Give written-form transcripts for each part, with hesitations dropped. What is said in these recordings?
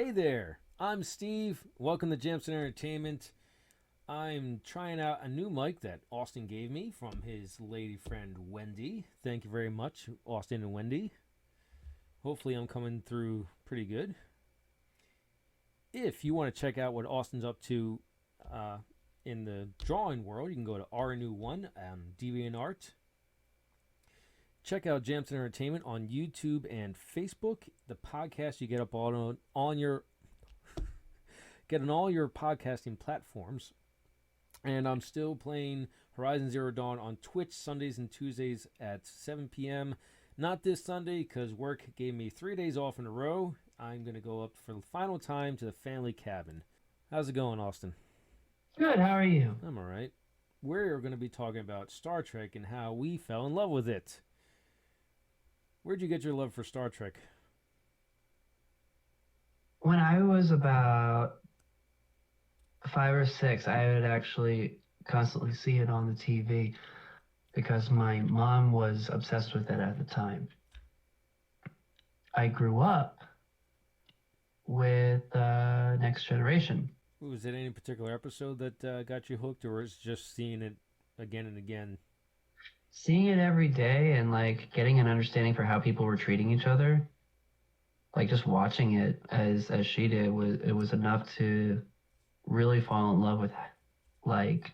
Hey there, I'm Steve. Welcome to Jamsin Entertainment. I'm trying out a new mic that Austin gave me from his lady friend Wendy. Thank you very much, Austin and Wendy. Hopefully, I'm coming through pretty good. If you want to check out what Austin's up to in the drawing world, you can go to RNU1 on DeviantArt. Check out Jamsin Entertainment on YouTube and Facebook. The podcast you get up on your getting all your podcasting platforms. And I'm still playing Horizon Zero Dawn on Twitch Sundays and Tuesdays at 7 p.m. Not this Sunday because work gave me 3 days off in a row. I'm going to go up for the final time to the family cabin. How's it going, Austin? Good, how are you? I'm all right. We're going to be talking about Star Trek and how we fell in love with it. Where'd you get your love for Star Trek? When I was about 5 or 6, I would actually constantly see it on the TV because my mom was obsessed with it at the time. I grew up with Next Generation. Was it any particular episode that got you hooked, or was it just seeing it again and again? Seeing it every day and like getting an understanding for how people were treating each other, like just watching it as she did was enough to really fall in love with like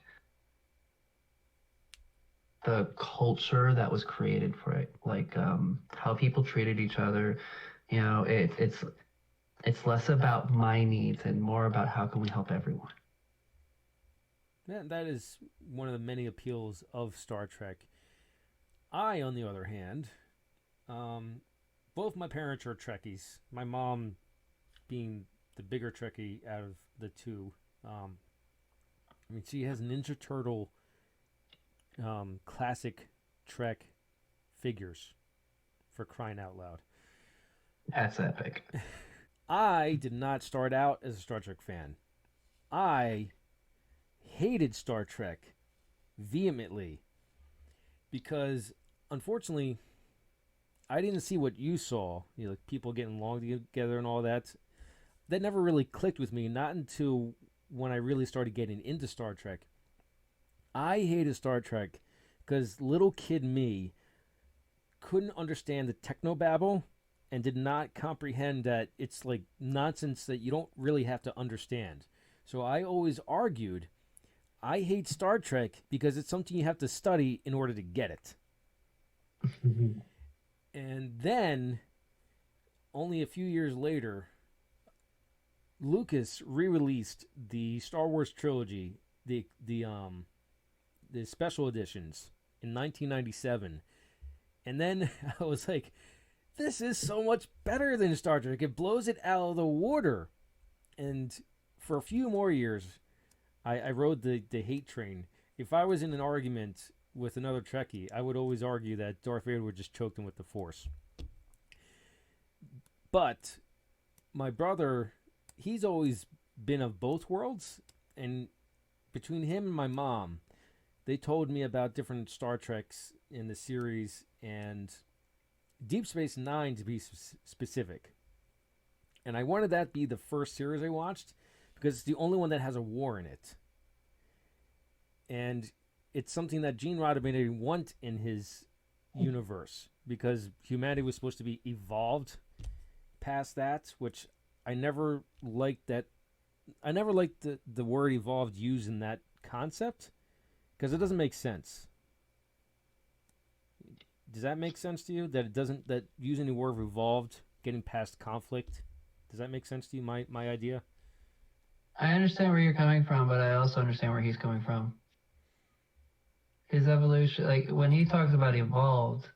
the culture that was created for it, like how people treated each other. You know, it's less about my needs and more about how can we help everyone. That is one of the many appeals of Star Trek. I, on the other hand, both my parents are Trekkies. My mom being the bigger Trekkie out of the two. I mean, she has Ninja Turtle classic Trek figures, for crying out loud. That's epic. I did not start out as a Star Trek fan. I hated Star Trek vehemently because, unfortunately, I didn't see what you saw. You know, like people getting along together and all that. That never really clicked with me. Not until when I really started getting into Star Trek. I hated Star Trek because little kid me couldn't understand the technobabble and did not comprehend that it's like nonsense that you don't really have to understand. So I always argued, I hate Star Trek because it's something you have to study in order to get it. And then, only a few years later, Lucas re-released the Star Wars trilogy, the special editions in 1997, and then I was like, "This is so much better than Star Trek. It blows it out of the water." And for a few more years, I rode the hate train. If I was in an argument with another Trekkie, I would always argue that Darth Vader would just choke him with the Force. But my brother, he's always been of both worlds, and between him and my mom, they told me about different Star Treks in the series, and Deep Space Nine to be specific. And I wanted that to be the first series I watched because it's the only one that has a war in it. And it's something that Gene Roddenberry wanted in his universe because humanity was supposed to be evolved past that, which I never liked that. I never liked the word evolved used in that concept because it doesn't make sense. Does that make sense to you? That it doesn't, that using the word evolved, getting past conflict, does that make sense to you, my idea? I understand where you're coming from, but I also understand where he's coming from. His evolution, like when he talks about evolved,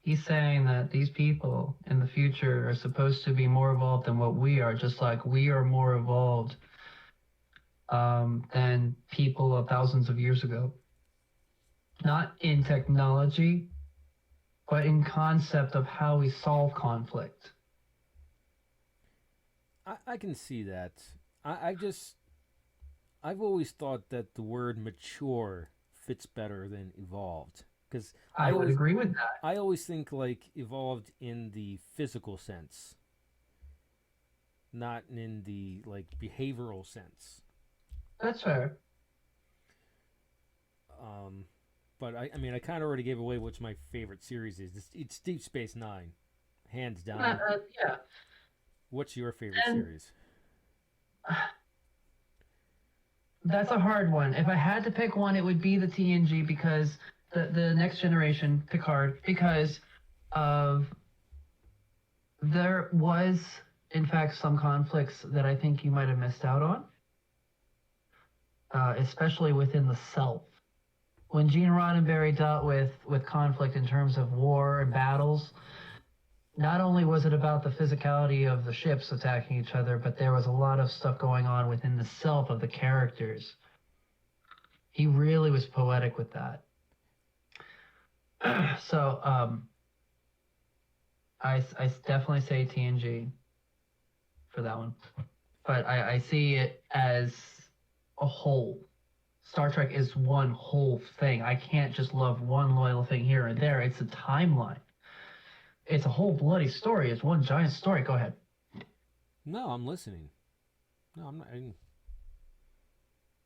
he's saying that these people in the future are supposed to be more evolved than what we are, just like we are more evolved than people of thousands of years ago. Not in technology, but in concept of how we solve conflict. I can see that. I've always thought that the word mature fits better than evolved. Because I would agree with that. I always think like evolved in the physical sense, not in the like behavioral sense. That's fair. Um, but I mean, I kind of already gave away what's my favorite series is. It's Deep Space Nine, hands down. Yeah, What's your favorite and series? that's a hard one. If I had to pick one, it would be the TNG because the Next Generation Picard because of there was in fact some conflicts that I think you might have missed out on, especially within the self. When Gene Roddenberry dealt with conflict in terms of war and battles, not only was it about the physicality of the ships attacking each other, but there was a lot of stuff going on within the self of the characters. He really was poetic with that. So I definitely say TNG for that one. But I see it as a whole. Star Trek is one whole thing. I can't just love one loyal thing here and there. It's a timeline. It's a whole bloody story. It's one giant story. Go ahead. No, I'm listening. No, I'm not.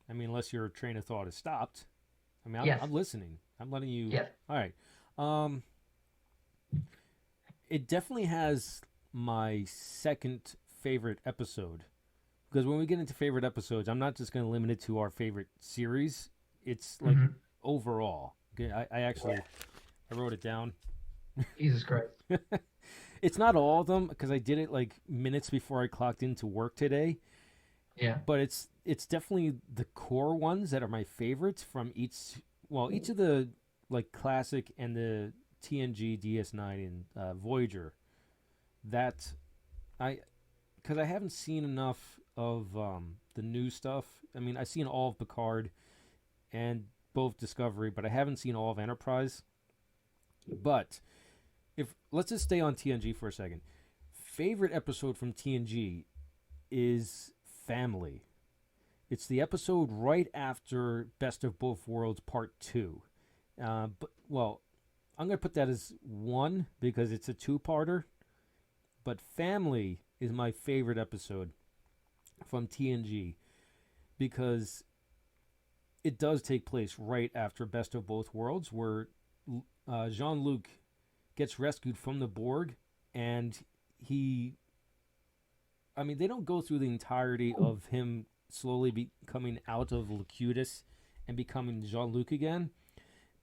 I mean, unless your train of thought is stopped. I mean, Yes. I'm listening. I'm letting you. Yes. All right. Um, it definitely has my second favorite episode because when we get into favorite episodes, I'm not just going to limit it to our favorite series. It's like overall. Okay, I actually I wrote it down. Jesus Christ. It's not all of them because I did it like minutes before I clocked into work today. Yeah. But it's definitely the core ones that are my favorites from each of the like classic and the TNG, DS9, and Voyager. That I because I haven't seen enough of the new stuff. I mean, I've seen all of Picard and both Discovery, but I haven't seen all of Enterprise. But if let's just stay on TNG for a second. Favorite episode from TNG is Family. It's the episode right after Best of Both Worlds Part 2. Well, I'm going to put that as one because it's a two-parter. But Family is my favorite episode from TNG because it does take place right after Best of Both Worlds where Jean-Luc gets rescued from the Borg and he I mean, they don't go through the entirety of him slowly coming out of Locutus and becoming Jean-Luc again,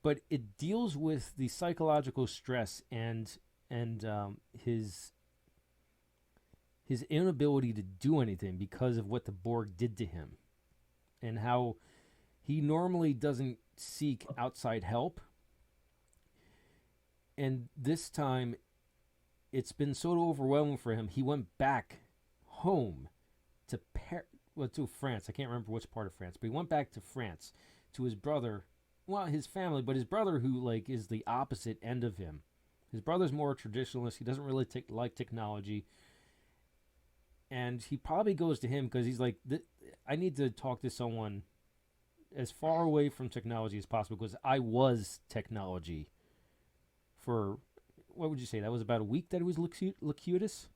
but it deals with the psychological stress and his inability to do anything because of what the Borg did to him, and how he normally doesn't seek outside help, and this time it's been so overwhelming for him. He went back home to to France. I can't remember which part of France, but he went back to France to his brother, well, his family, but his brother who like is the opposite end of him. His brother's more traditionalist. He doesn't really like technology, and he probably goes to him because he's like, I need to talk to someone as far away from technology as possible because I was technology for what would you say? That was about a week that it was Locutus.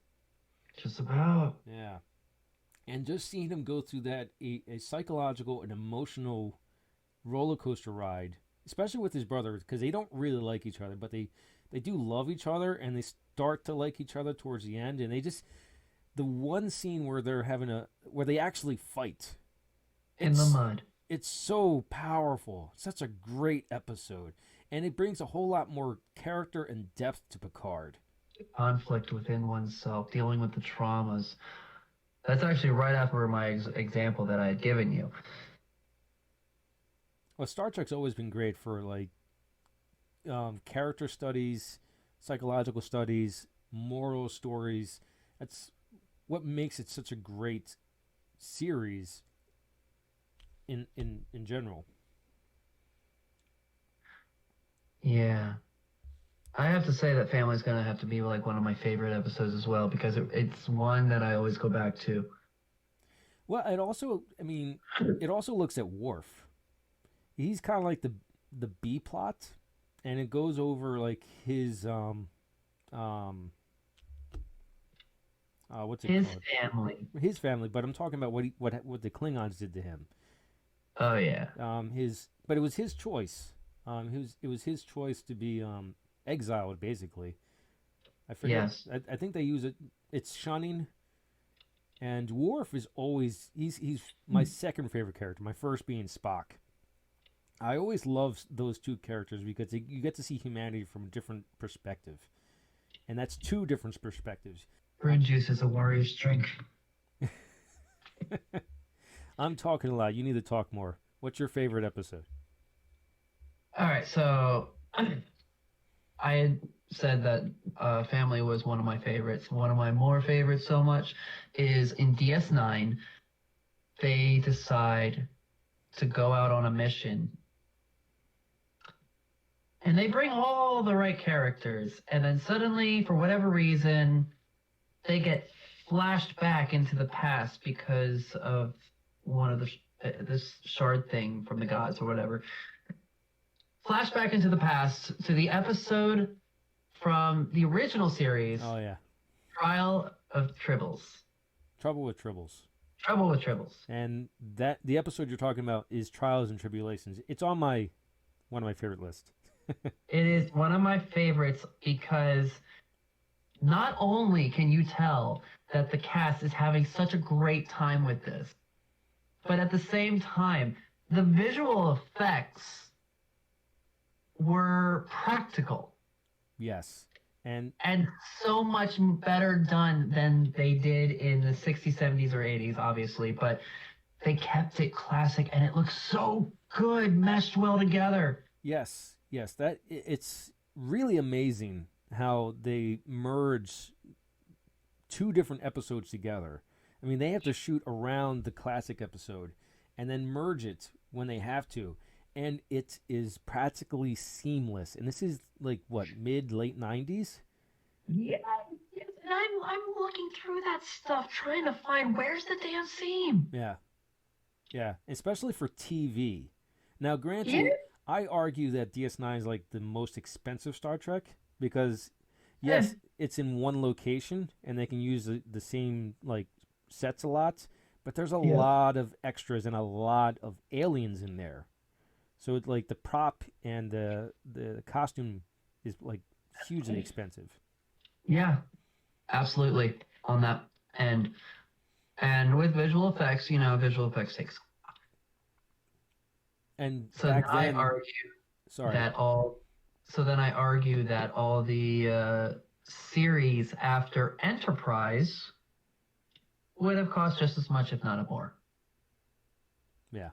Just about. Yeah. And just seeing him go through that a psychological and emotional roller coaster ride, especially with his brother, because they don't really like each other, but they do love each other, and they start to like each other towards the end. And they just the one scene where where they actually fight In the mud. it's so powerful. Such a great episode, and it brings a whole lot more character and depth to Picard. Conflict within oneself, dealing with the traumas. That's actually right after my example that I had given you. Well, Star Trek's always been great for like character studies, psychological studies, moral stories. That's what makes it such a great series in general. Yeah. I have to say that Family's going to have to be like one of my favorite episodes as well because it's one that I always go back to. Well, it also looks at Worf. He's kind of like the B plot, and it goes over like his what's it His called? family. His family, but I'm talking about what the Klingons did to him. Oh yeah. But it was his choice. It was his choice to be exiled, basically. I forget. Yes. I think they use it. It's shunning, and Worf is always he's my second favorite character. My first being Spock. I always love those two characters because you get to see humanity from a different perspective, and that's two different perspectives. Green juice is a warrior's drink. I'm talking a lot. You need to talk more. What's your favorite episode? All right, so I had said that family was one of my favorites. One of my more favorites so much is in DS9, they decide to go out on a mission and they bring all the right characters, and then suddenly, for whatever reason, they get flashed back into the past because of one of this shard thing from the gods or whatever. Flashback into the past to the episode from the original series, Oh yeah, Trial of Tribbles. Trouble with Tribbles. Trouble with Tribbles. And that the episode you're talking about is Trials and Tribulations. It's on my one of my favorite lists. It is one of my favorites because not only can you tell that the cast is having such a great time with this, but at the same time, the visual effects were practical Yes. And and so much better done than they did in the 60s, 70s, or 80s, obviously, but they kept it classic and it looks so good, meshed well together. yes, it's really amazing how they merge two different episodes together. I mean, they have to shoot around the classic episode and then merge it when they have to. And it is practically seamless. And this is like what, mid late 90s? Yeah, yes, and I'm looking through that stuff trying to find where's the damn seam. Yeah. Yeah, especially for TV. Now, Yeah. granted, I argue that DS9 is like the most expensive Star Trek because, Eh, yes, it's in one location and they can use the same like sets a lot, but there's a yeah. lot of extras and a lot of aliens in there. So it's like the prop and the costume is like hugely expensive. Yeah, absolutely on that end. And with visual effects, visual effects takes. And So then back I then, argue sorry, that all. So then I argue that all the series after Enterprise would have cost just as much, if not more. yeah.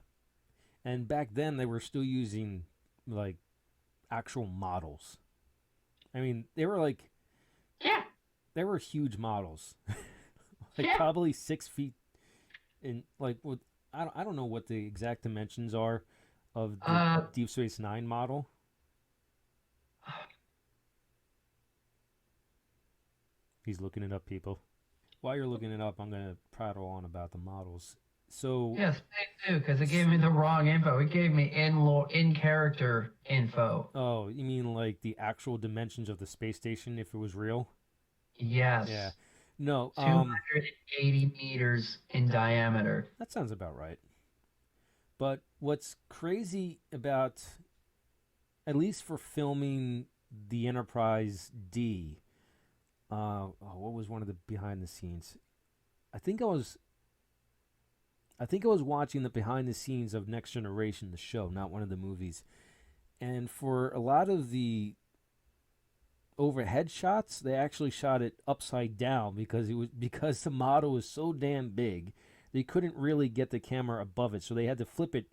And back then they were still using like actual models. I mean, Yeah, they were huge models, like yeah. probably 6 feet in like with I don't know what the exact dimensions are of the Uh, Deep Space Nine model. He's looking it up, people. While you're looking it up, I'm gonna prattle on about the models. So, yes, me too, because it gave me the wrong info. It gave me in character info. oh, you mean like the actual dimensions of the space station if it was real? Yeah. Yes, No, 280 meters in diameter. that sounds about right. But what's crazy about, at least for filming the Enterprise D, what was one of the behind the scenes? I think I was, I think I was watching the behind the scenes of Next Generation, the show, not one of the movies. And for a lot of the overhead shots, they actually shot it upside down because the model was so damn big, they couldn't really get the camera above it, so they had to flip it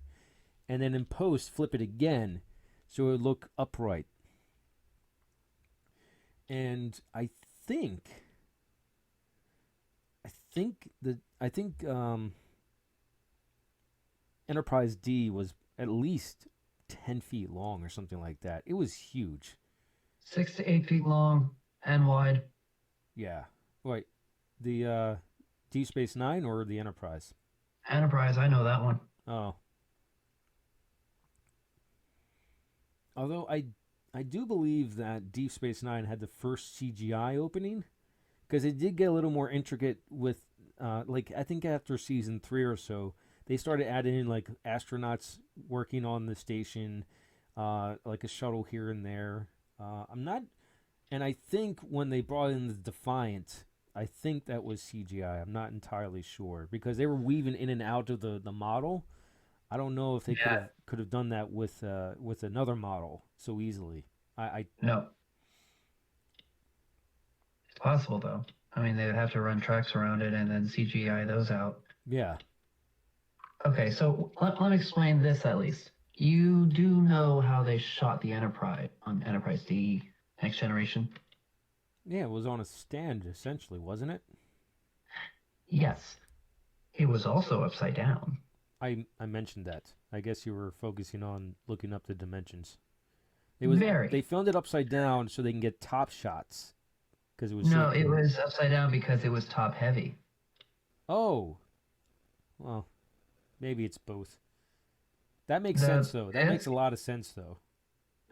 and then in post flip it again so it would look upright. And think I think Enterprise D was at least 10 feet long or something like that. It was huge. 6 to 8 feet long and wide. Yeah. Wait, the Deep Space Nine or the Enterprise? Enterprise, I know that one. Oh, although I do believe that Deep Space Nine had the first CGI opening because it did get a little more intricate with, like I think after season 3 or so, they started adding in like astronauts working on the station, like a shuttle here and there. I'm not, and I think when they brought in the Defiant, I think that was CGI. I'm not entirely sure because they were weaving in and out of the model. I don't know if they Yeah. could have done that with another model so easily. I No, it's possible though. I mean, they would have to run tracks around it and then CGI those out. yeah. Okay, so let me explain this at least. You do know how they shot the Enterprise on Enterprise D Next Generation? Yeah, it was on a stand essentially, wasn't it? Yes. It was also upside down. I mentioned that. I guess you were focusing on looking up the dimensions. They Very. filmed it upside down so they can get top shots because it was so No, it cool. was upside down because it was top heavy. Oh, well, maybe it's both. That makes sense The though. That makes disc, a lot of sense though.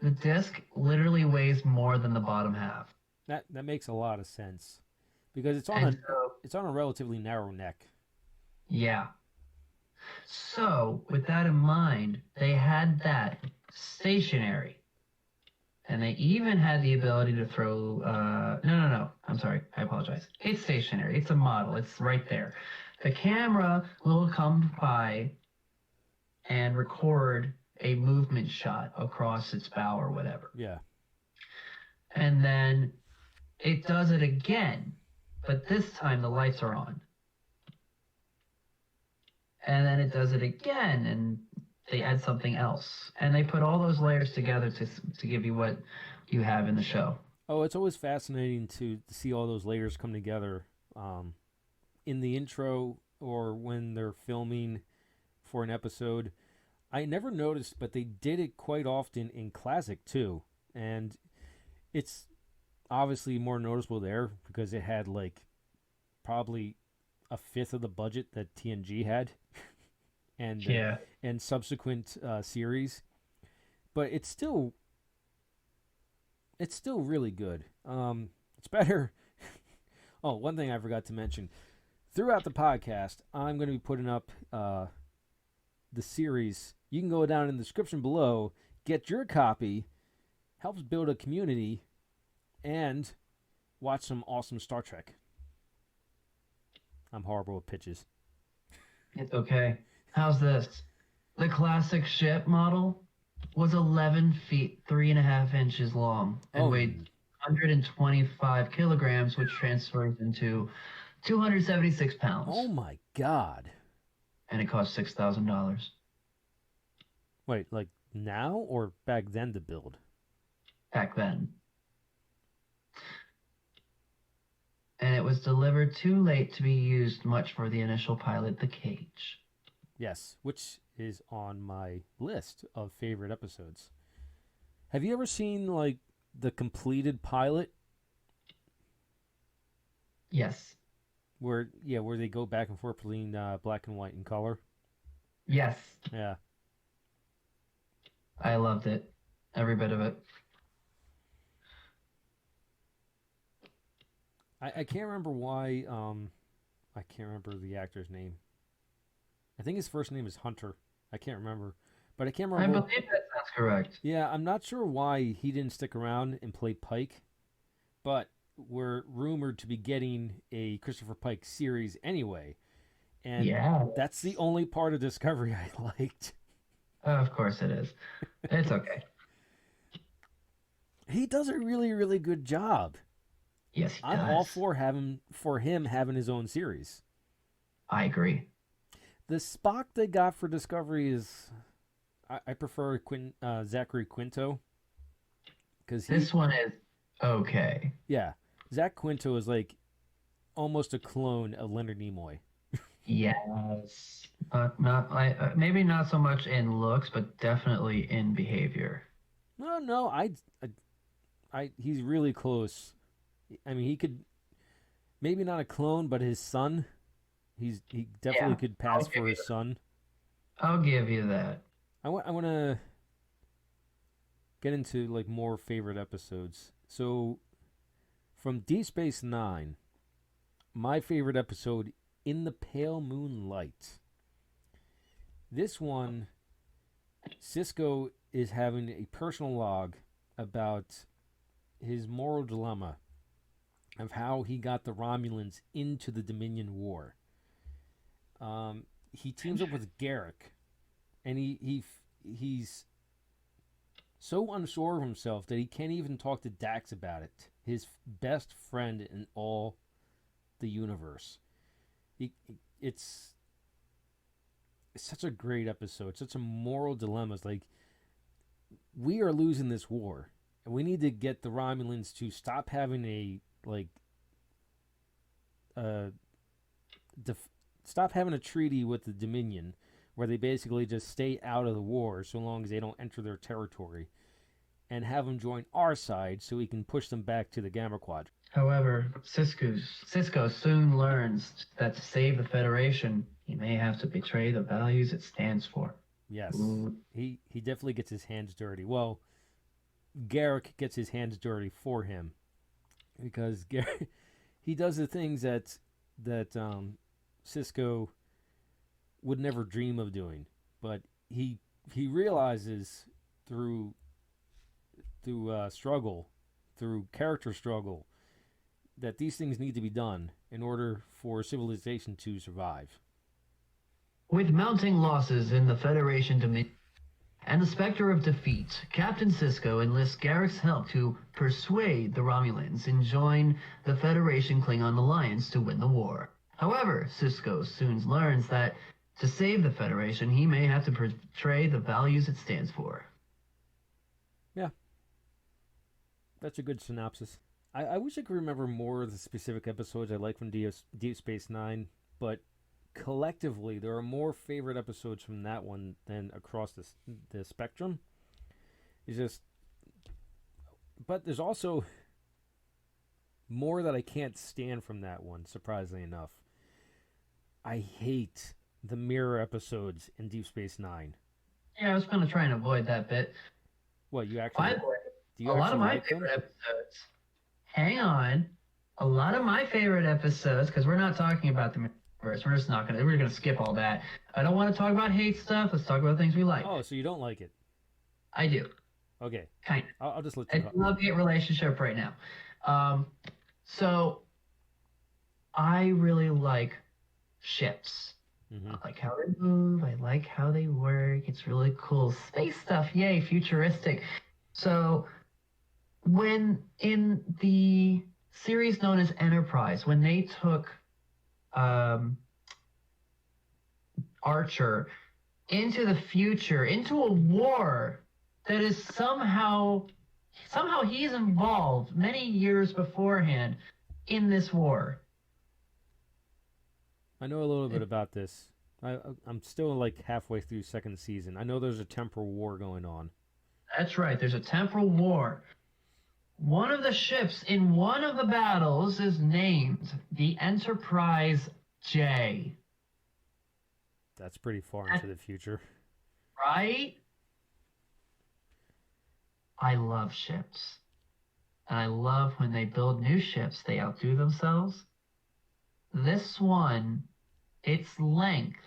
the disc literally weighs more than the bottom half. That makes a lot of sense because And so, it's on a relatively narrow neck. yeah. So, with that in mind, they had that stationary. And they even had the ability to throw. No. I'm sorry. I apologize. It's stationary. It's a model. It's right there. The camera will come by and record a movement shot across its bow or whatever. Yeah. And then it does it again, but this time the lights are on. And then it does it again, and they add something else. And they put all those layers together to give you what you have in the show. Oh, it's always fascinating to see all those layers come together in the intro or when they're filming for an episode. I never noticed, but they did it quite often in Classic too, and it's obviously more noticeable there because it had like probably a fifth of the budget that TNG had, and Yeah. and subsequent series. But it's still really good. It's better. Oh, one thing I forgot to mention throughout the podcast, I'm going to be putting up the series. You can go down in the description below, get your copy, helps build a community, and watch some awesome Star Trek. I'm horrible with pitches. It's okay. How's this? The classic ship model was 11 feet, 3.5 inches long, and Oh, weighed 125 kilograms, which transfers into 276 oh pounds. my God! And it cost $6,000 Wait, like now or back then to build? back then. And it was delivered too late to be used much for the initial pilot, The Cage. Yes, which is on my list of favorite episodes. Have you ever seen like the completed pilot Yes. where they go back and forth between black and white and color? Yes. Yeah. I loved it. Every bit of it. I can't remember why I can't remember the actor's name. I think his first name is Hunter. I can't remember. But I can't I remember. believe that sounds correct. Yeah, I'm not sure why he didn't stick around and play Pike, but we're rumored to be getting a Christopher Pike series anyway. And Yeah. that's the only part of Discovery I liked. Of course it is. It's okay. He does a really, really good job. Yes, he I'm all does. for him having his own series. I agree. The Spock they got for Discovery is I prefer Zachary Quinto because This one is okay. yeah, Zach Quinto is like almost a clone of Leonard Nimoy. Yes. Not maybe not so much in looks, but definitely in behavior. No, he's really close. I mean, he could maybe not a clone, but his son. He definitely Yeah, could I'll pass give for you his son. I'll give you that. I want to get into like more favorite episodes. So from Deep Space Nine, my favorite episode, In the Pale Moonlight. This one, Cisco is having a personal log about his moral dilemma of how he got the Romulans into the Dominion War. He teams up with Garrick, and he's so unsure of himself that he can't even talk to Dax about it. His best friend in all the universe. It's such a great episode. Such a moral dilemma. It's like, we are losing this war, and we need to get the Romulans to stop having stop having a treaty with the Dominion where they basically just stay out of the war so long as they don't enter their territory, and have them join our side so we can push them back to the Gamma Quadrant. However, Cisco soon learns that to save the Federation, he may have to betray the values it stands for. Yes. He definitely gets his hands dirty. Well, Garrick gets his hands dirty for him, because Garrick, he does the things that Cisco would never dream of doing, but he realizes through struggle, through character struggle, that these things need to be done in order for civilization to survive. With mounting losses in the Federation Dominion and the specter of defeat, Captain Cisco enlists Garrick's help to persuade the Romulans and join the Federation Klingon alliance to win the war. However, Cisco soon learns that to save the Federation, he may have to betray the values it stands for. Yeah. That's a good synopsis. I wish I could remember more of the specific episodes I like from Deep Space Nine, but collectively, there are more favorite episodes from that one than across the spectrum. It's just, but there's also more that I can't stand from that one, surprisingly enough. I hate the mirror episodes in Deep Space Nine. Yeah, I was going to try and avoid that bit. What, you actually... By the way, do you a lot of my like favorite them? episodes... Hang on. A lot of my favorite episodes, because we're not talking about the universe, we're gonna skip all that. I don't want to talk about hate stuff. Let's talk about things we like. Oh, so you don't like it? I do. Okay. Kind of. I'll just let you I go. love-hate relationship right now. So I really like ships. Mm-hmm. I like how they move. I like how they work. It's really cool. Space stuff, yay, futuristic. So when in the series known as Enterprise, when they took Archer into the future, into a war that is somehow he's involved many years beforehand in this war. I know a little bit about this. I'm still like halfway through second season. I know there's a temporal war going on. That's right. There's a temporal war. One of the ships in one of the battles is named the Enterprise J. That's pretty far into the future. Right? I love ships. And I love when they build new ships, they outdo themselves. This one, its length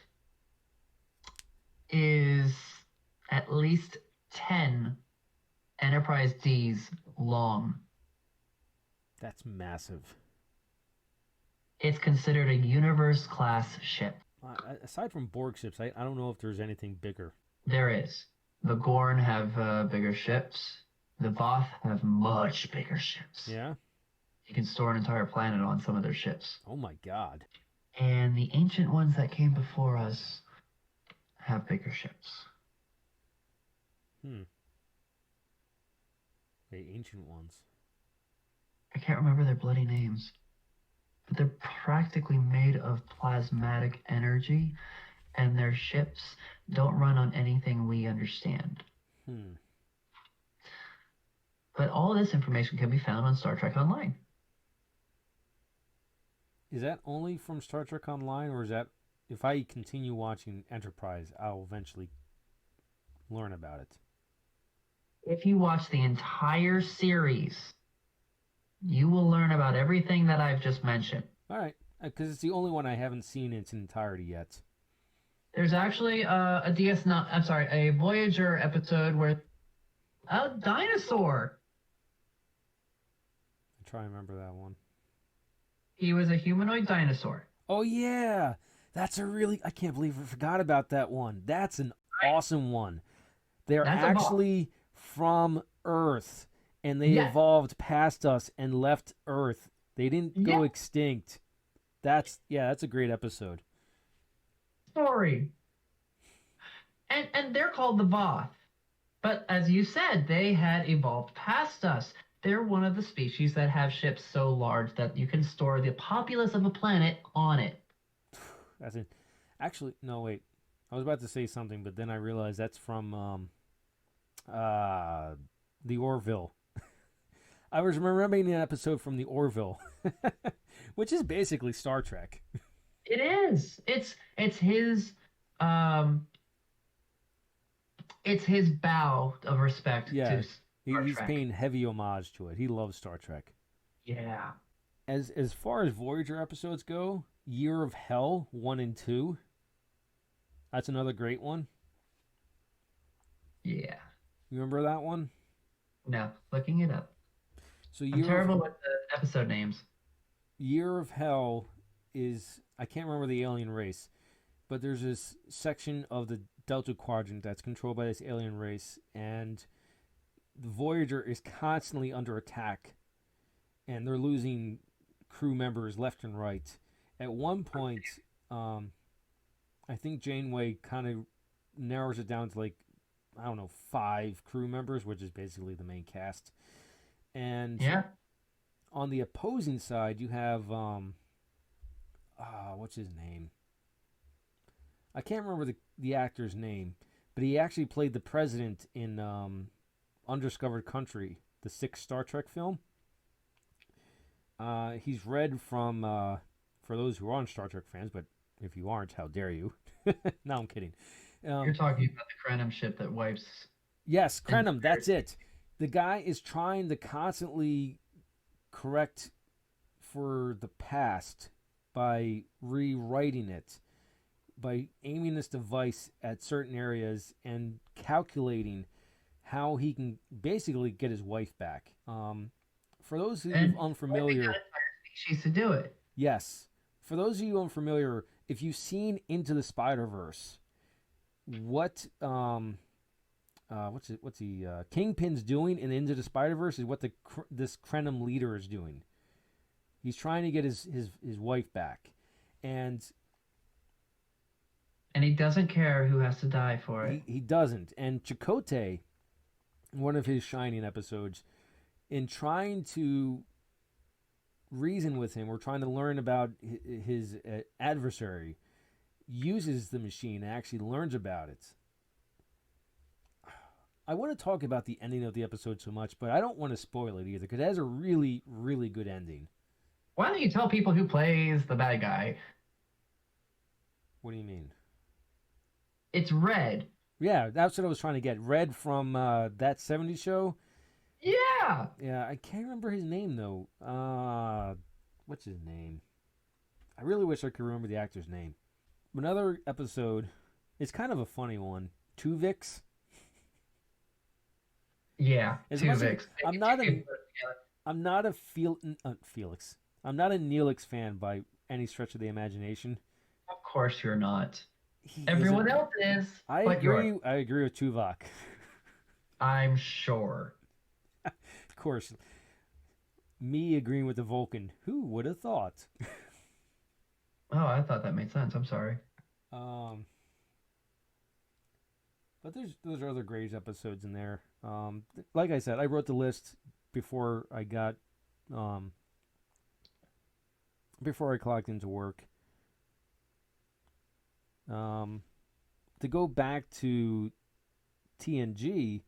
is at least 10 Enterprise Ds long. That's massive. It's considered a universe-class ship. Aside from Borg ships, I don't know if there's anything bigger. There is. The Gorn have bigger ships. The Voth have much bigger ships. Yeah? You can store an entire planet on some of their ships. Oh my god. And the ancient ones that came before us have bigger ships. The ancient ones. I can't remember their bloody names. But they're practically made of plasmatic energy, and their ships don't run on anything we understand. But all this information can be found on Star Trek Online. Is that only from Star Trek Online, or is that, if I continue watching Enterprise, I'll eventually learn about it? If you watch the entire series, you will learn about everything that I've just mentioned. All right. because it's the only one I haven't seen in its entirety yet. There's actually a DS9, I'm sorry, a Voyager episode where a dinosaur. I try and remember that one. He was a humanoid dinosaur. Oh yeah, that's a really I can't believe I forgot about that one. That's an awesome one. They're That's a boss. actually from Earth, and they Yes, evolved past us and left Earth. They didn't go yes, extinct. That's a great episode. story. And they're called the Voth. But as you said, they had evolved past us. They're one of the species that have ships so large that you can store the populace of a planet on it. That's it. Actually, no, wait. I was about to say something, but then I realized that's from uh the Orville. I was remembering an episode from the Orville, which is basically Star Trek. It is. Um it's his bow of respect Yeah, to Star he's Trek. paying heavy homage to it. He loves Star Trek. Yeah. As far as Voyager episodes go, Year of Hell 1 and 2. That's another great one. Yeah. You remember that one? No, looking it up. So I'm terrible with the episode names. Year of Hell is I can't remember the alien race, but there's this section of the Delta Quadrant that's controlled by this alien race, and the Voyager is constantly under attack, and they're losing crew members left and right. At one point, um, I think Janeway kind of narrows it down to like I don't know 5 crew members, which is basically the main cast. And Yeah. on the opposing side, you have what's his name? I can't remember the actor's name, but he actually played the president in Undiscovered Country, the 6th Star Trek film. He's read from, for those who aren't Star Trek fans, but if you aren't, how dare you? No, I'm kidding. You're Um, talking about the Krenim ship that wipes yes, Krenim, entire that's it. The guy is trying to constantly correct for the past by rewriting it, by aiming this device at certain areas and calculating how he can basically get his wife back. For those of you and wiping out unfamiliar, entire species to do it. yes. For those of you unfamiliar, if you've seen Into the Spider Verse, what what's he Kingpin's doing in Into the Spider Verse is what this Krenim leader is doing. He's trying to get his wife back, and And he doesn't care who has to die for it. he doesn't. And Chakotay, one of his shining episodes, in trying to reason with him or trying to learn about his adversary, uses the machine and actually learns about it. I want to talk about the ending of the episode so much, but I don't want to spoil it either because it has a really, really good ending. Why don't you tell people who plays the bad guy? What do you mean? It's Red. Yeah, that's what I was trying to get. Red from that '70s show. Yeah. Yeah, I can't remember his name though. What's his name? I really wish I could remember the actor's name. Another episode. It's kind of a funny one. Tuvix. Yeah. As Two much as Vicks. I'm not a I'm not a Felix. I'm not a Neelix fan by any stretch of the imagination. Of course you're not. He Everyone isn't. else is, I but you're. agree. I agree with Tuvok. I'm sure. Of course, me agreeing with the Vulcan. Who would have thought? Oh, I thought that made sense. I'm sorry. Um, but those are other Graves episodes in there. Like I said, I wrote the list before I got before I clocked into work. To go back to TNG,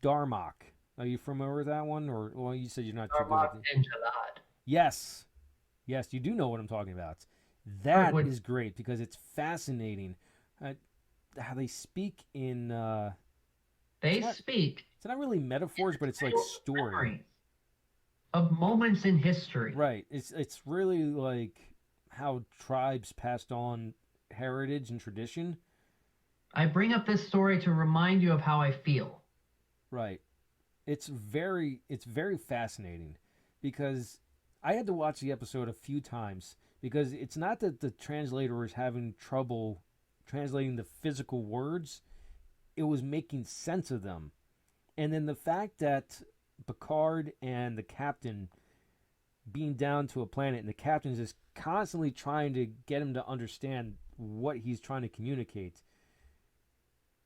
Darmok. Are you familiar with that one? Or well, you said you're not too good Darmok with it. Ninja the Hut. Yes, yes, you do know what I'm talking about. Or That would is great because it's fascinating how they speak in. they It's not, speak it's not really metaphors, but it's like real story. memories. of moments in history. Right. It's really like how tribes passed on heritage and tradition. I bring up this story to remind you of how I feel. Right. It's very fascinating because I had to watch the episode a few times because it's not that the translator was having trouble translating the physical words, it was making sense of them. And then the fact that Picard and the captain being down to a planet and the captain's just constantly trying to get him to understand what he's trying to communicate.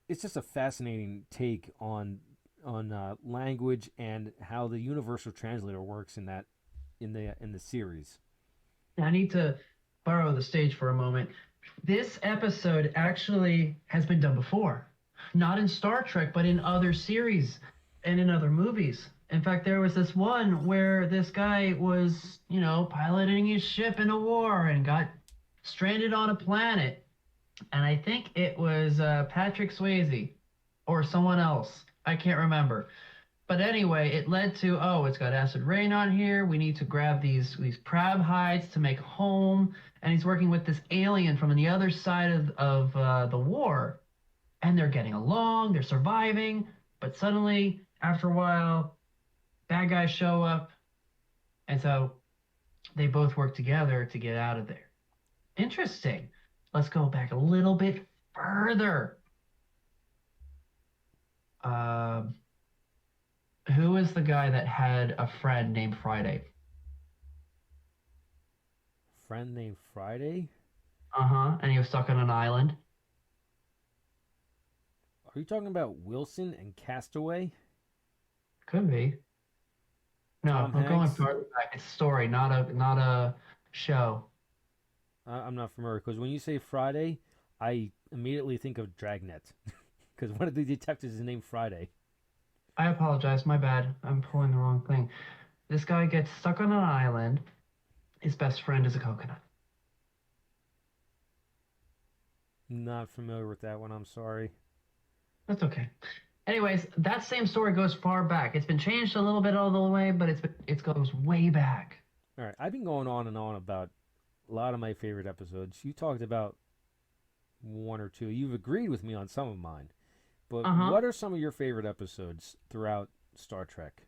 It's just a fascinating take on language and how the universal translator works in that in the series. I need to borrow the stage for a moment. This episode actually has been done before, not in Star Trek, but in other series and in other movies. In fact, there was this one where this guy was, piloting his ship in a war and got stranded on a planet. And I think it was Patrick Swayze or someone else. I can't remember. But anyway, it led to, oh, it's got acid rain on here. We need to grab these crab hides to make a home. And he's working with this alien from the other side of the war. And they're getting along, they're surviving. But suddenly, after a while, bad guys show up. And so they both work together to get out of there. Interesting. Let's go back a little bit further. Um, who was the guy that had a friend named Friday? Friend named Friday? Uh-huh. And he was stuck on an island? Are you talking about Wilson and Castaway? Could be. No, Tom I'm going Hanks? further back. It's a story, not a show. I'm not familiar because when you say Friday, I immediately think of Dragnet because one of the detectives is named Friday. I apologize, my bad. I'm pulling the wrong thing. This guy gets stuck on an island. His best friend is a coconut. Not familiar with that one. I'm sorry. That's okay. Anyways, that same story goes far back. It's been changed a little bit all the way, but it goes way back. All right, I've been going on and on about a lot of my favorite episodes. You talked about one or two. You've agreed with me on some of mine. But Uh-huh. what are some of your favorite episodes throughout Star Trek?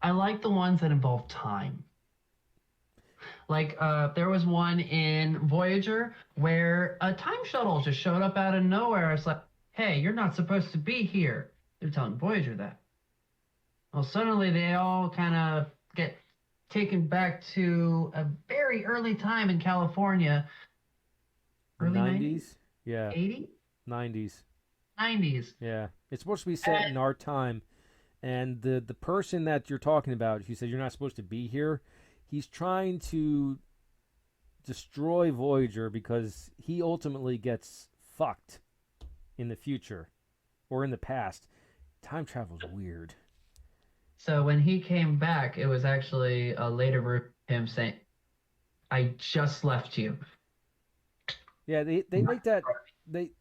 I like the ones that involve time. Like there was one in Voyager where a time shuttle just showed up out of nowhere. It's like, hey, you're not supposed to be here. They're telling Voyager that. Well, suddenly they all kind of get taken back to a very early time in California. Early 90s? 90s? Yeah, 80s? 90s. 90s. Yeah. It's supposed to be set in our time. And the person that you're talking about, who said you're not supposed to be here, he's trying to destroy Voyager because he ultimately gets fucked in the future or in the past. Time travel's weird. So when he came back, it was actually a later version of him saying, I just left you. Yeah, they make that they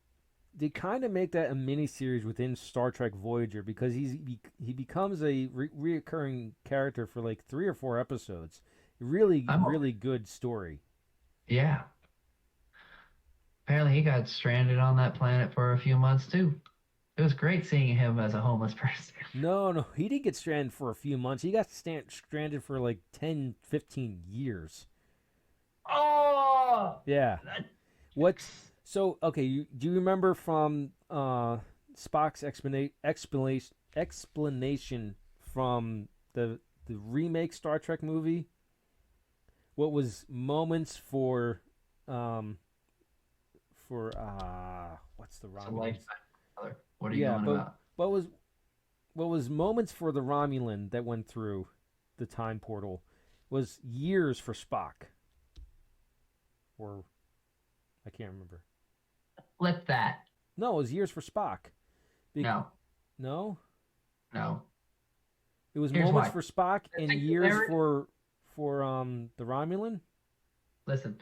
they kind of make that a mini series within Star Trek Voyager because he becomes a reoccurring character for like 3 or 4 episodes. Really, I'm, really good story. yeah. Apparently he got stranded on that planet for a few months too. It was great seeing him as a homeless person. No, no, he didn't get stranded for a few months. He got stranded for like 10, 15 years. Oh, Yeah. What's so okay? Do you remember from Spock's explanation from the remake Star Trek movie? What was moments um for what's the it's a Romulans? lifetime brother. What are you Yeah, going but about? what was what was moments for the Romulan that went through the time portal was years for Spock, or I can't remember. Flip that. No, it was years for Spock. Be- No, no, no. it was Here's moments why. for Spock The and years singularity. for the Romulan. Listen,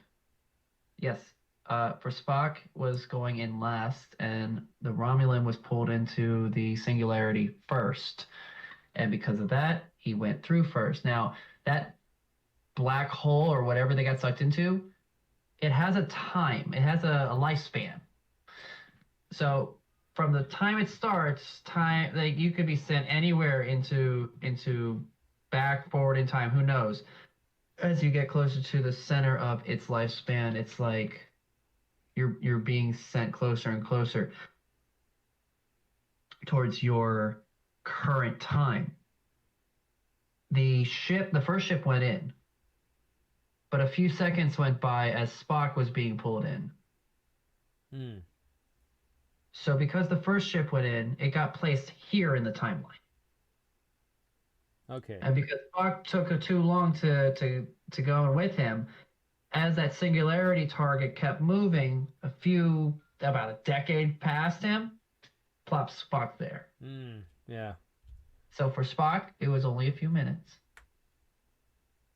yes. For Spock was going in last, and the Romulan was pulled into the singularity first. And because of that, he went through first. Now, that black hole or whatever they got sucked into, it has a time, it has a lifespan. So from the time it starts, time like you could be sent anywhere into back forward in time, who knows. As you get closer to the center of its lifespan, it's like you're being sent closer and closer towards your current time. The first ship went in, but a few seconds went by as Spock was being pulled in. Hmm. So because the first ship went in, it got placed here in the timeline. Okay. And because Spock took too long to go with him, as that singularity target kept moving, about a decade past him, plops Spock there. Hmm. Yeah. So for Spock, it was only a few minutes.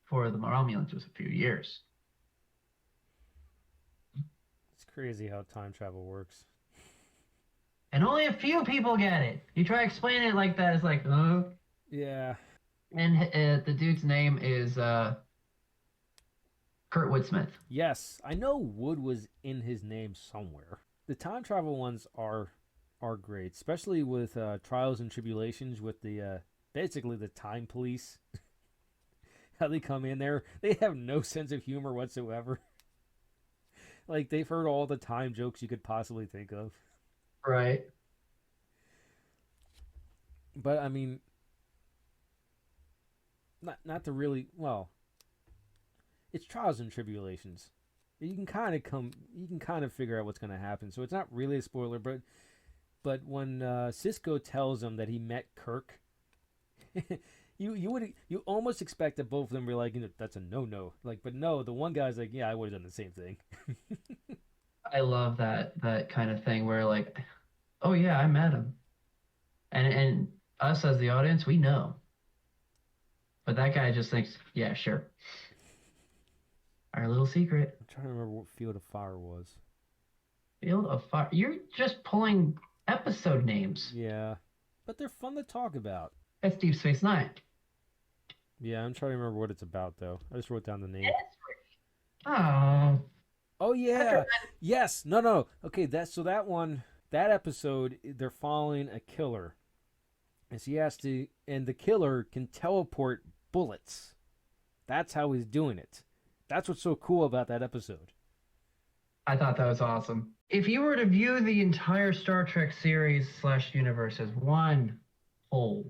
For the Romulans, it was a few years. It's crazy how time travel works. And only a few people get it. You try explaining it like that, it's like, Yeah. And the dude's name is Kurtwood Smith. Yes, I know Wood was in his name somewhere. The time travel ones are great, especially with Trials and Tribulations with the basically the time police. How they come in there, they have no sense of humor whatsoever. Like they've heard all the time jokes you could possibly think of. Right. But I mean, not to really well. It's Trials and Tribulations. You can kind of figure out what's going to happen. So it's not really a spoiler, but when Cisco tells him that he met Kirk, you almost expect that both of them were like, that's a no. Like, but no, the one guy's like, yeah, I would have done the same thing. I love that kind of thing where like, oh yeah, I met him. And us as the audience, we know. But that guy just thinks, yeah, sure. Our little secret. I'm trying to remember what Field of Fire was. Field of Fire. You're just pulling episode names. Yeah, but they're fun to talk about. That's Deep Space Nine. Yeah, I'm trying to remember what it's about though. I just wrote down the name. Oh. Oh yeah. Yes. No. Okay, that one, that episode, they're following a killer. And so he has to, and the killer can teleport bullets. That's how he's doing it. That's what's so cool about that episode. I thought that was awesome. If you were to view the entire Star Trek series / universe as one whole,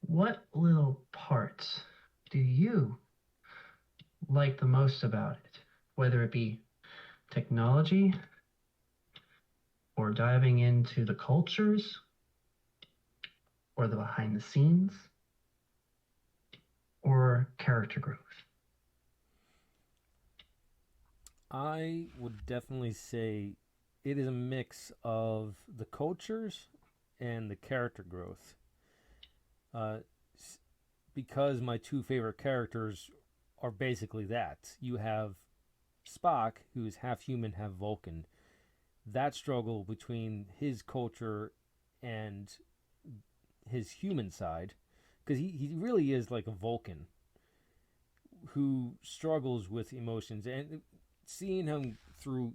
what little parts do you like the most about it? Whether it be technology or diving into the cultures or the behind the scenes or character growth. I would definitely say it is a mix of the cultures and the character growth. Uh, because my two favorite characters are basically that. You have Spock, who is half human, half Vulcan. That struggle between his culture and his human side, because he really is like a Vulcan who struggles with emotions, and seeing him through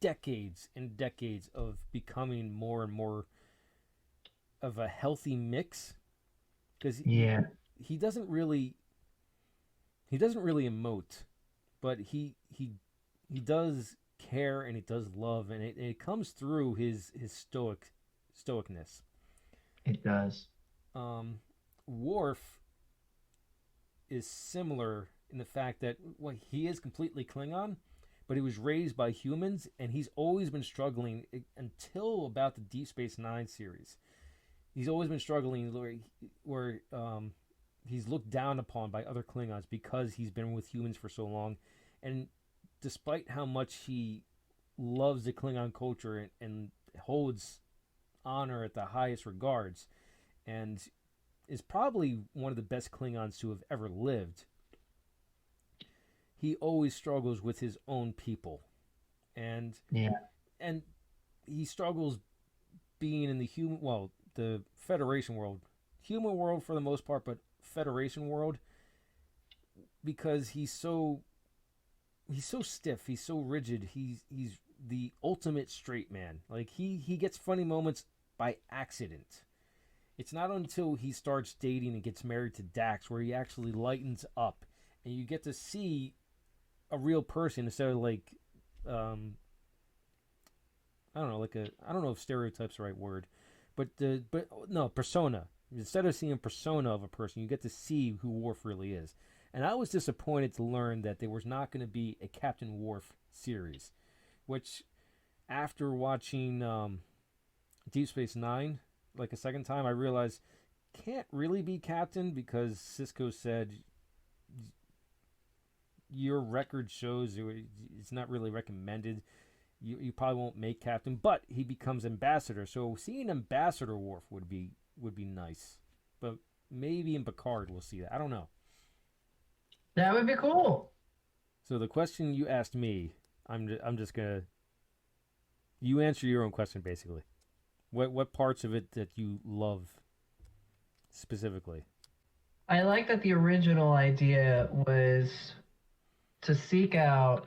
decades and decades of becoming more and more of a healthy mix, because he doesn't really emote, but he does care and he does love, and it comes through his stoicness. It does. Worf is similar in the fact that he is completely Klingon, but he was raised by humans, and he's always been struggling until about the Deep Space Nine series. He's always been struggling where he's looked down upon by other Klingons because he's been with humans for so long, and despite how much he loves the Klingon culture and holds honor at the highest regards, and is probably one of the best Klingons to have ever lived, he always struggles with his own people, and Yeah. and he struggles being in the the Federation world, human world for the most part, but Federation world, because he's so stiff, he's so rigid, he's the ultimate straight man. Like he gets funny moments by accident. It's not until he starts dating and gets married to Dax where he actually lightens up, and you get to see a real person instead of like, I don't know, like a I don't know if stereotype's the right word, but no, persona. Instead of seeing a persona of a person, you get to see who Worf really is. And I was disappointed to learn that there was not going to be a Captain Worf series, which after watching Deep Space Nine like a second time, I realized can't really be Captain because Cisco said your record shows it's not really recommended. You probably won't make Captain, but he becomes Ambassador. So seeing Ambassador Worf would be nice, but maybe in Picard we'll see that. I don't know. That would be cool. So the question you asked me, I'm just gonna you answer your own question basically. What parts of it that you love specifically? I like that the original idea was to seek out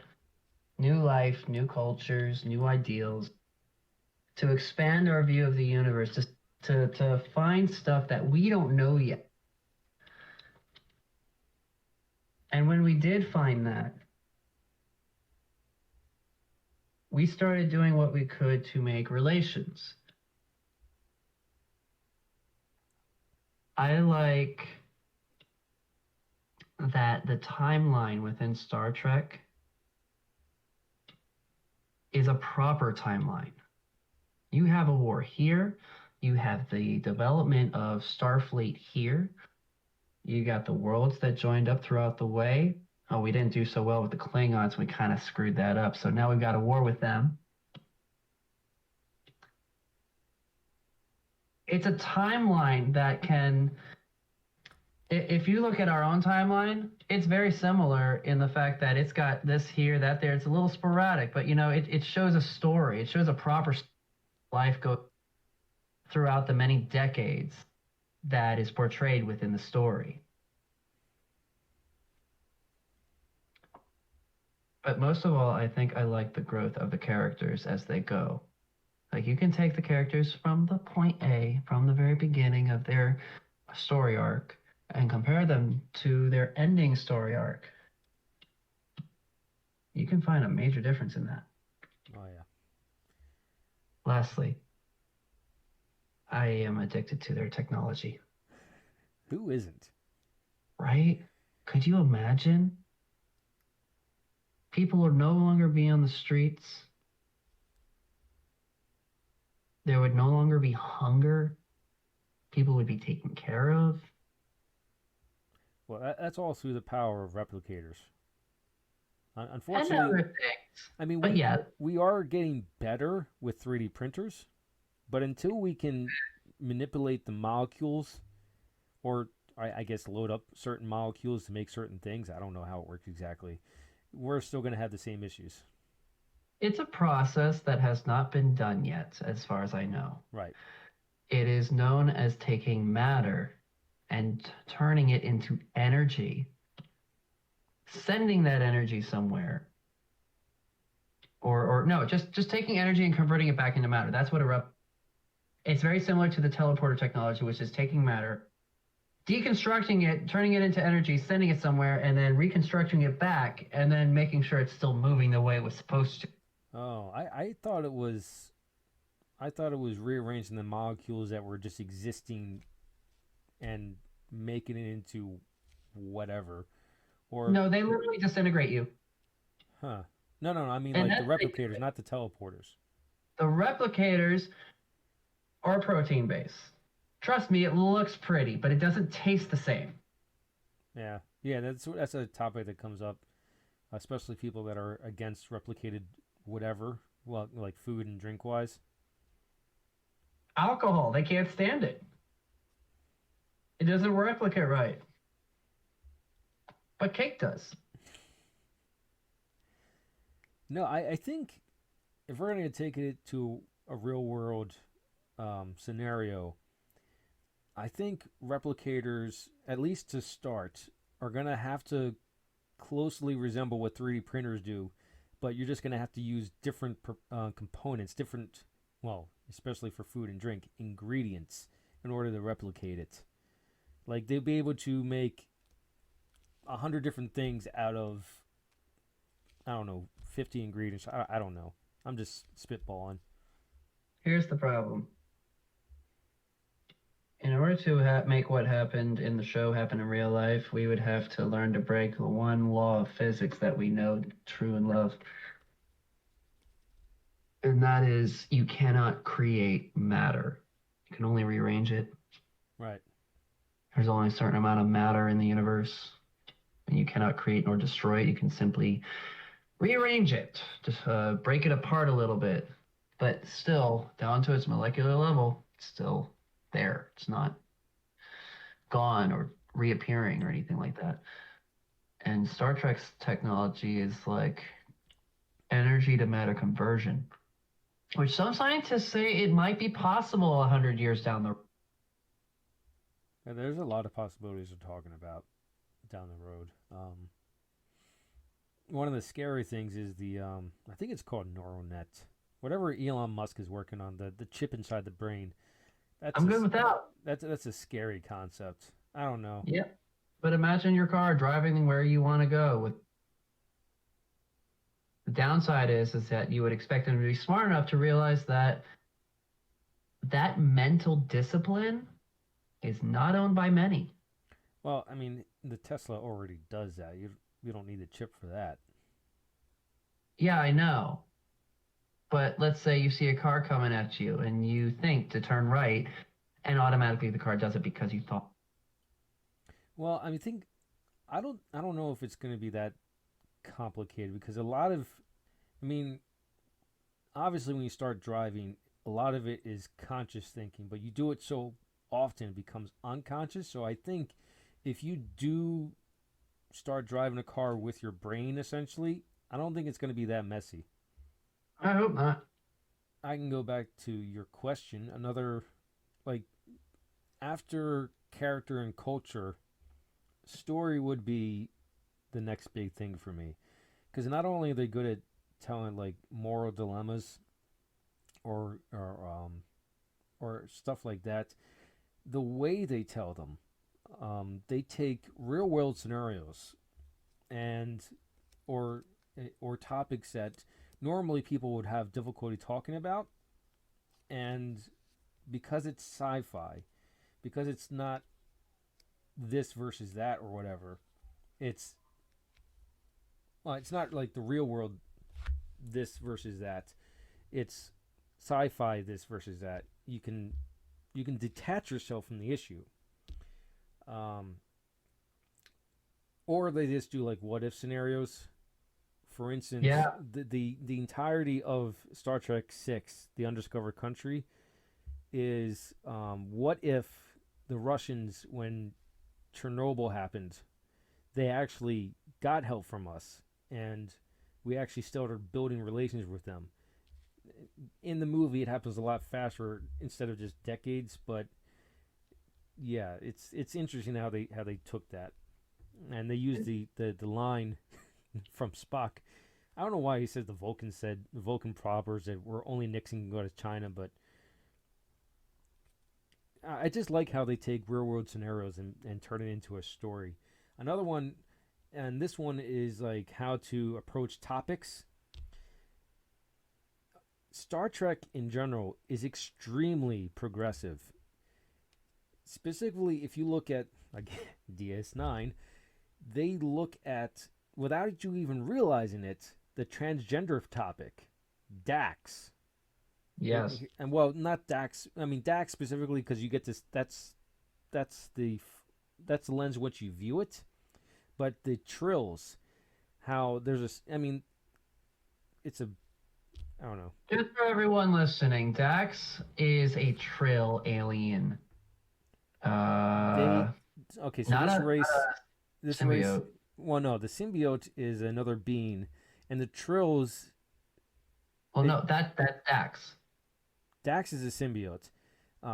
new life, new cultures, new ideals, to expand our view of the universe, to find stuff that we don't know yet. And when we did find that, we started doing what we could to make relations. I like that the timeline within Star Trek is a proper timeline. You have a war here, you have the development of Starfleet here, you got the worlds that joined up throughout the way. Oh, we didn't do so well with the Klingons, we kind of screwed that up, so now we've got a war with them. It's a timeline that can, if you look at our own timeline, it's very similar in the fact that it's got this here, that there. It's a little sporadic, but it shows a story. It shows a proper life go throughout the many decades that is portrayed within the story. But most of all, I think I like the growth of the characters as they go. Like you can take the characters from the point A, from the very beginning of their story arc, and compare them to their ending story arc. You can find a major difference in that. Oh yeah. Lastly, I am addicted to their technology. Who isn't? Right? Could you imagine? People would no longer be on the streets. There would no longer be hunger. People would be taken care of. Well, that's all through the power of replicators. And Unfortunately, other things. I mean, But yeah, we are getting better with 3D printers, but until we can manipulate the molecules, or I guess load up certain molecules to make certain things, I don't know how it works exactly. We're still going to have the same issues. it's a process that has not been done yet, as far as I know. Right. It is known as taking matter and turning it into energy, sending that energy somewhere. Or no, just taking energy and converting it back into matter. That's what it's very similar to the teleporter technology, which is taking matter, deconstructing it, turning it into energy, sending it somewhere, and then reconstructing it back, and then making sure it's still moving the way it was supposed to. Oh, I thought it was rearranging the molecules that were just existing and making it into whatever. Or No, they literally disintegrate you. huh. No. I mean And like the that's replicators, not the teleporters. the replicators are protein based. Trust me, it looks pretty, but it doesn't taste the same. Yeah. Yeah, that's a topic that comes up, especially people that are against replicated whatever, well, like food and drink wise. Alcohol, they can't stand it. It doesn't replicate right. But cake does. No, I think if we're going to take it to a real world scenario, I think replicators, at least to start, are gonna have to closely resemble what 3D printers do, but you're just gonna have to use different components, different, well, especially for food and drink, ingredients in order to replicate it. Like they'll be able to make 100 different things out of, I don't know, 50 ingredients. I don't know. I'm just spitballing. Here's the problem. In order to make what happened in the show happen in real life, we would have to learn to break the one law of physics that we know true and love. And that is you cannot create matter. You can only rearrange it. Right. There's only a certain amount of matter in the universe, and you cannot create nor destroy it. You can simply rearrange it, just break it apart a little bit, but still, down to its molecular level, it's still there. It's not gone or reappearing or anything like that. And Star Trek's technology is like energy to matter conversion, which some scientists say it might be possible 100 years down the road. And there's a lot of possibilities we're talking about down the road. One of the scary things is I think it's called neural net. Whatever Elon Musk is working on, the chip inside the brain. That's I'm good with that. that's a scary concept. I don't know. Yep. But imagine your car driving where you want to go. With the downside is that you would expect them to be smart enough to realize that that mental discipline is not owned by many. Well, I mean, the Tesla already does that. You don't need a chip for that. Yeah, I know. But let's say you see a car coming at you and you think to turn right, and automatically the car does it because you thought. Well, I mean, think I don't know if it's going to be that complicated because a lot of, I mean, obviously when you start driving, a lot of it is conscious thinking, but you do it so often it becomes unconscious. So I think if you do start driving a car with your brain essentially, I don't think it's going to be that messy. I hope not. I can go back to your question. Another, like, after character and culture, story would be the next big thing for me. Because not only are they good at telling, like, moral dilemmas or stuff like that, the way they tell them, they take real world scenarios and or or topics that normally people would have difficulty talking about, and because it's sci-fi, because it's not this versus that or whatever, it's it's not like the real world this versus that. It's sci-fi this versus that. You can detach yourself from the issue. Um, or they just do like what if scenarios. For instance, Yeah. the entirety of Star Trek Six, The Undiscovered Country, is what if the Russians, when Chernobyl happened, they actually got help from us, and we actually started building relations with them. In the movie, it happens a lot faster instead of just decades, but yeah, it's interesting how they took that, and they used the line from Spock. I don't know why he said the Vulcan proppers that were only Nixon can go to China, but I just like how they take real world scenarios and turn it into a story. Another one, and this one is like how to approach topics. Star Trek in general is extremely progressive. Specifically, if you look at like DS9, they look at, without you even realizing it, the transgender topic, Dax. Yes. And well, not Dax. I mean Dax specifically because you get this. That's the that's the lens in which you view it. But the trills, how there's a. I mean, it's a. I don't know. Just for everyone listening, Dax is a Trill alien. They Uh, okay. So not a this race. symbiote. Well, no, the symbiote is another being, and the trills. Well, no, that's Dax. Dax is a symbiote.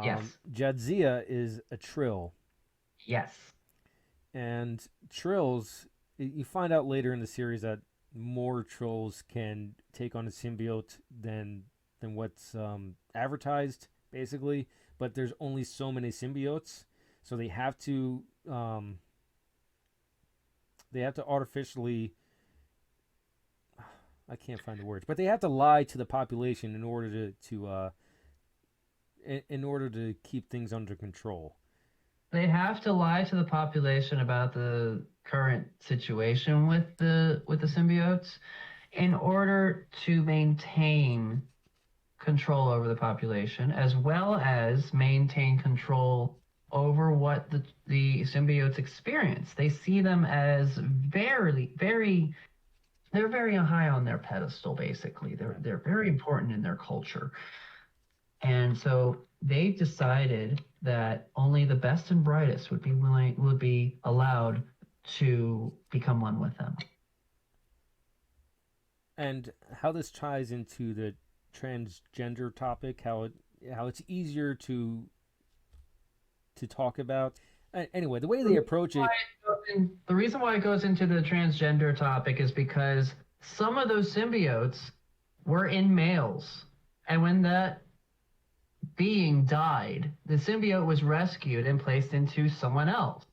Yes. Jadzia is a Trill, Yes. and Trills. You find out later in the series that more Trills can take on a symbiote than what's advertised, basically. But there's only so many symbiotes, so um, they have to artificially. I can't find the words, but they have to lie to the population in order in order to keep things under control. They have to lie to the population about the current situation with the symbiotes in order to maintain control over the population, as well as maintain control over what the symbiotes experience. They see them as they're very high on their pedestal, basically. They're very important in their culture. And so they decided that only the best and brightest would be allowed to become one with them. And how this ties into the transgender topic, how it's easier to talk about. Anyway, the way they approach it. The reason why it goes into the transgender topic is because some of those symbiotes were in males. And when that being died, the symbiote was rescued and placed into someone else.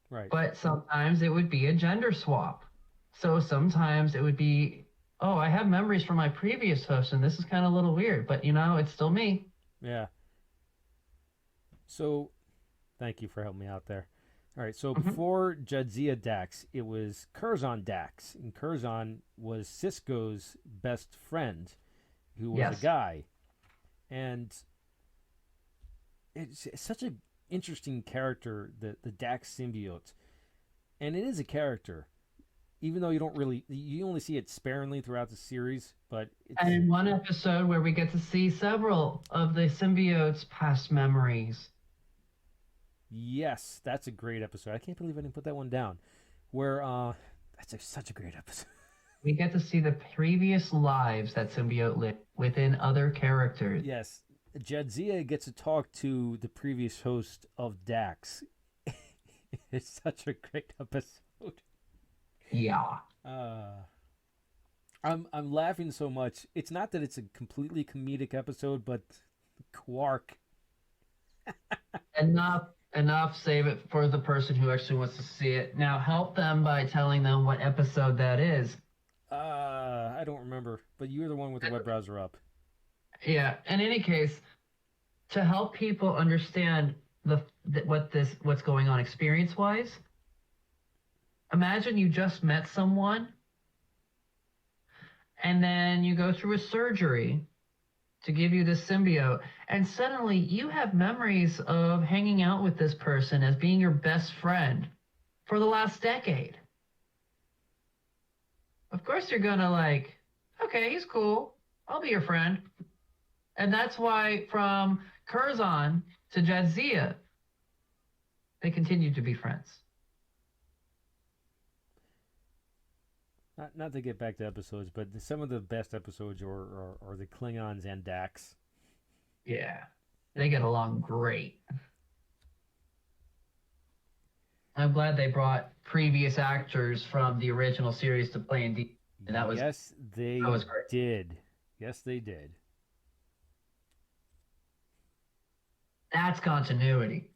Right. But sometimes it would be a gender swap. So sometimes it would be, oh, I have memories from my previous host, and this is kind of a little weird, but it's still me. Yeah. So, thank you for helping me out there. All right. So Mm-hmm. before Jadzia Dax, it was Curzon Dax, and Curzon was Cisco's best friend, who was a Yes. guy, and it's such an interesting character, the Dax symbiote, and it is a character, even though you only see it sparingly throughout the series, but And it's in one episode where we get to see several of the symbiotes' past memories. yes, that's a great episode. I can't believe I didn't put that one down. Where such a great episode. We get to see the previous lives that symbiote lived within other characters. Yes, Jadzia gets to talk to the previous host of Dax. It's such a great episode. Yeah. Uh, I'm laughing so much. It's not that it's a completely comedic episode, but Quark. Enough, save it for the person who actually wants to see it. Now help them by telling them what episode that is. I don't remember, but you're the one with the web browser up. Yeah, in any case, to help people understand what's going on experience wise, imagine you just met someone and then you go through a surgery to give you this symbiote, and suddenly you have memories of hanging out with this person as being your best friend for the last decade. Of course you're gonna okay, he's cool, I'll be your friend. And that's why from Curzon to Jadzia, they continue to be friends. Not to get back to episodes, but some of the best episodes are the Klingons and Dax. Yeah, they get along great. I'm glad they brought previous actors from the original series to play in D. And that was They that was great. did. Yes, they did. That's continuity.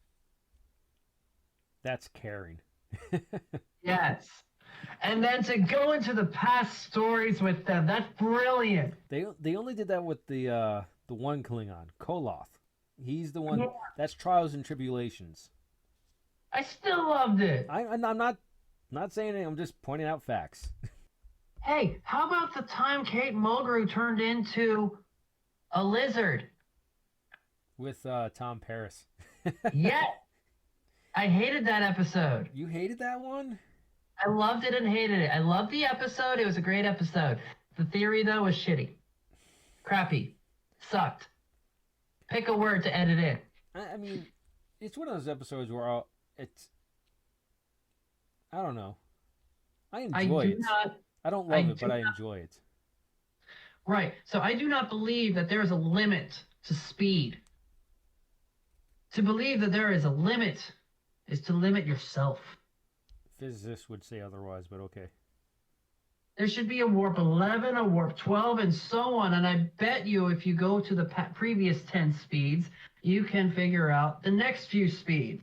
That's caring. Yes. And then to go into the past stories with them, that's brilliant. They only did that with the one Klingon, Koloth. He's the one. That's Trials and Tribulations. I still loved it. I'm not saying anything. I'm just pointing out facts. Hey, how about the time Kate Mulgrew turned into a lizard? With Tom Paris. Yeah. I hated that episode. You hated that one? I loved it and hated it. I loved the episode. It was a great episode. The theory, though, was shitty. Crappy. Sucked. Pick a word to edit in. I mean, it's one of those episodes where I don't know. I enjoy it. I don't love it, but I enjoy it. Right. So I do not believe that there is a limit to speed. To believe that there is a limit is to limit yourself. Physicists would say otherwise, but okay. There should be a warp 11, a warp 12, and so on. And I bet you if you go to the previous 10 speeds, you can figure out the next few speed.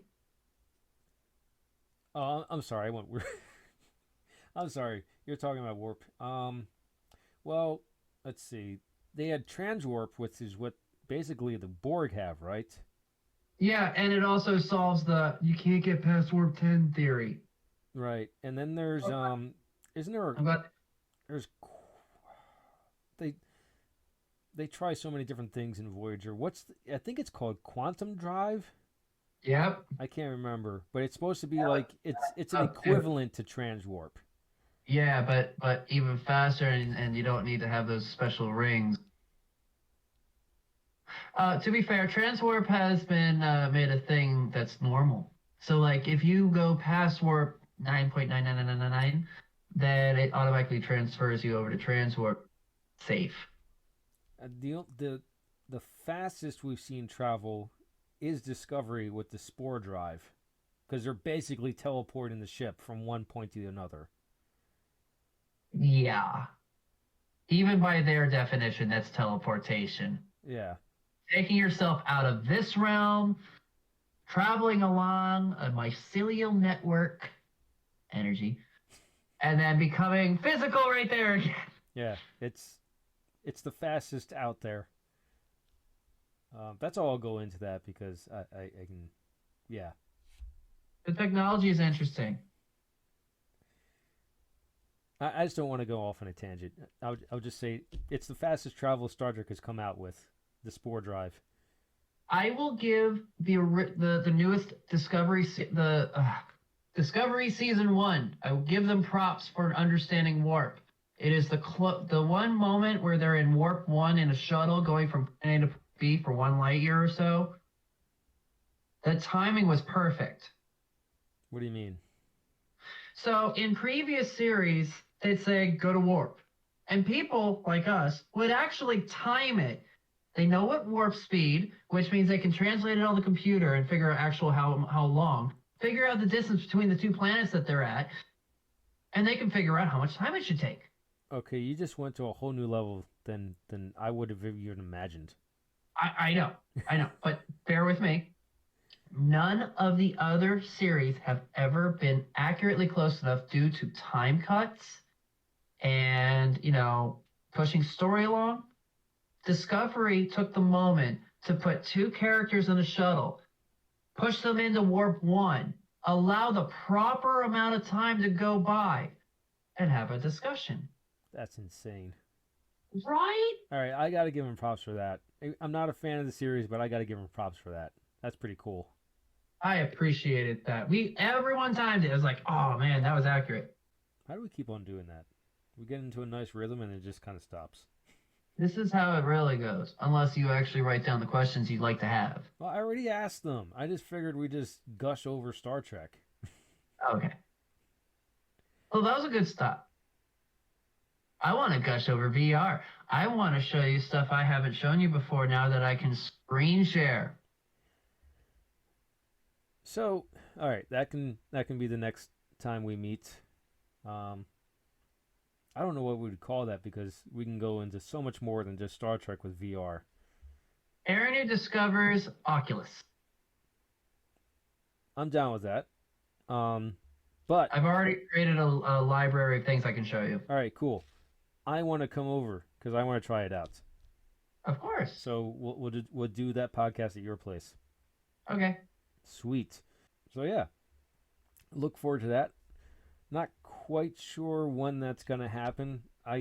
I'm sorry, I went weird. I'm sorry, you're talking about warp. Well, let's see. They had transwarp, which is what basically the Borg have, right? Yeah, and it also solves the you can't get past warp 10 theory. Right, and then there's isn't there? I'm glad. There's they they try so many different things in Voyager. I think it's called quantum drive. Yep. I can't remember, but it's supposed to be like it's an equivalent to transwarp. Yeah, but even faster, and you don't need to have those special rings. To be fair, transwarp has been made a thing that's normal. So like if you go past warp 9.99999, then it automatically transfers you over to transwarp safe. The fastest we've seen travel is Discovery with the spore drive, because they're basically teleporting the ship from one point to another. Yeah. Even by their definition, that's teleportation. Yeah. Taking yourself out of this realm, traveling along a mycelial network, energy, and then becoming physical right there again. Yeah, it's the fastest out there. That's all I'll go into that because I can, yeah. The technology is interesting. I just don't want to go off on a tangent. I'll just say it's the fastest travel Star Trek has come out with, the spore drive. I will give the newest Discovery Discovery season 1. I will give them props for understanding warp. It is the one moment where they're in warp 1 in a shuttle going from point A to B for 1 light year or so. The timing was perfect. What do you mean? So in previous series, they'd say go to warp, and people like us would actually time it. They know what warp speed, which means they can translate it on the computer and figure out actual how long, figure out the distance between the two planets that they're at, and they can figure out how much time it should take. Okay, you just went to a whole new level than I would have even imagined. I know, but bear with me. None of the other series have ever been accurately close enough due to time cuts and, pushing story along. Discovery took the moment to put 2 characters in a shuttle, push them into warp 1, allow the proper amount of time to go by, and have a discussion. That's insane. Right? All right, I got to give him props for that. I'm not a fan of the series, but I got to give him props for that. That's pretty cool. I appreciated that. Everyone timed it. It was like, oh man, that was accurate. How do we keep on doing that? We get into a nice rhythm and it just kind of stops. This is how it really goes, unless you actually write down the questions you'd like to have. Well, I already asked them. I just figured we just gush over Star Trek. Okay. Well, that was a good stop. I want to gush over VR. I want to show you stuff I haven't shown you before now that I can screen share. So, all right, that can be the next time we meet. I don't know what we would call that because we can go into so much more than just Star Trek with VR. Aaron who discovers Oculus. I'm down with that. But I've already created a library of things I can show you. All right, cool. I want to come over because I want to try it out. Of course. So we'll do that podcast at your place. Okay. Sweet. So yeah, look forward to that. Not quite sure when that's gonna happen. All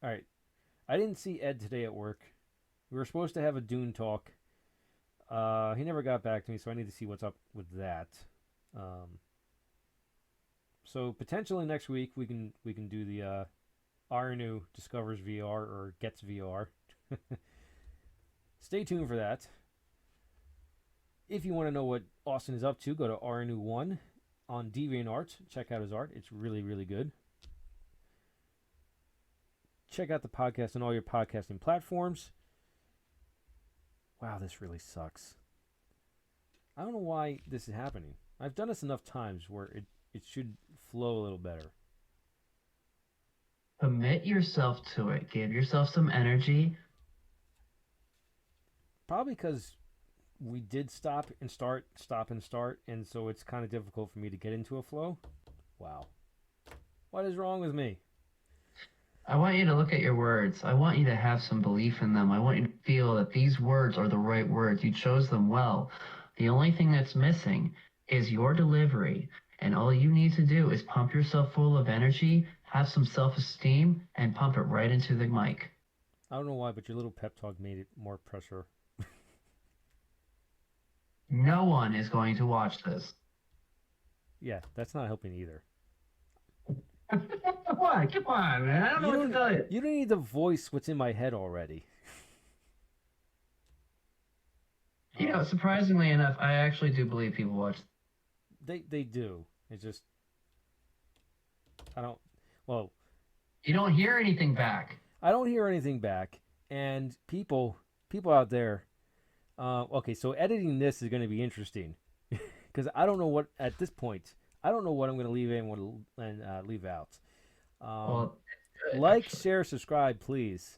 right. I didn't see Ed today at work. We were supposed to have a Dune talk. He never got back to me, so I need to see what's up with that. So potentially next week we can do the Arnu discovers VR or gets VR. Stay tuned for that. If you want to know what Austin is up to, go to Arnu1 on DeviantArt. Check out his art. It's really, really good. Check out the podcast on all your podcasting platforms. Wow, this really sucks. I don't know why this is happening. I've done this enough times where it should flow a little better. Commit yourself to it. Give yourself some energy. Probably because we did stop and start, and so it's kind of difficult for me to get into a flow. Wow. What is wrong with me? I want you to look at your words. I want you to have some belief in them. I want you to feel that these words are the right words. You chose them well. The only thing that's missing is your delivery. And all you need to do is pump yourself full of energy, have some self esteem, and pump it right into the mic. I don't know why, but your little pep talk made it more pressure. No one is going to watch this. Yeah, that's not helping either. Come on, man. I don't know what to tell you. You don't need to voice what's in my head already. You know, surprisingly enough, I actually do believe people watch. They do. It's just I don't. Well, You don't hear anything back. I don't hear anything back, and people out there. Okay, so editing this is going to be interesting because I don't know what at this point. I don't know what I'm going to leave in and leave out. Well, good, Like, actually. share, subscribe, please.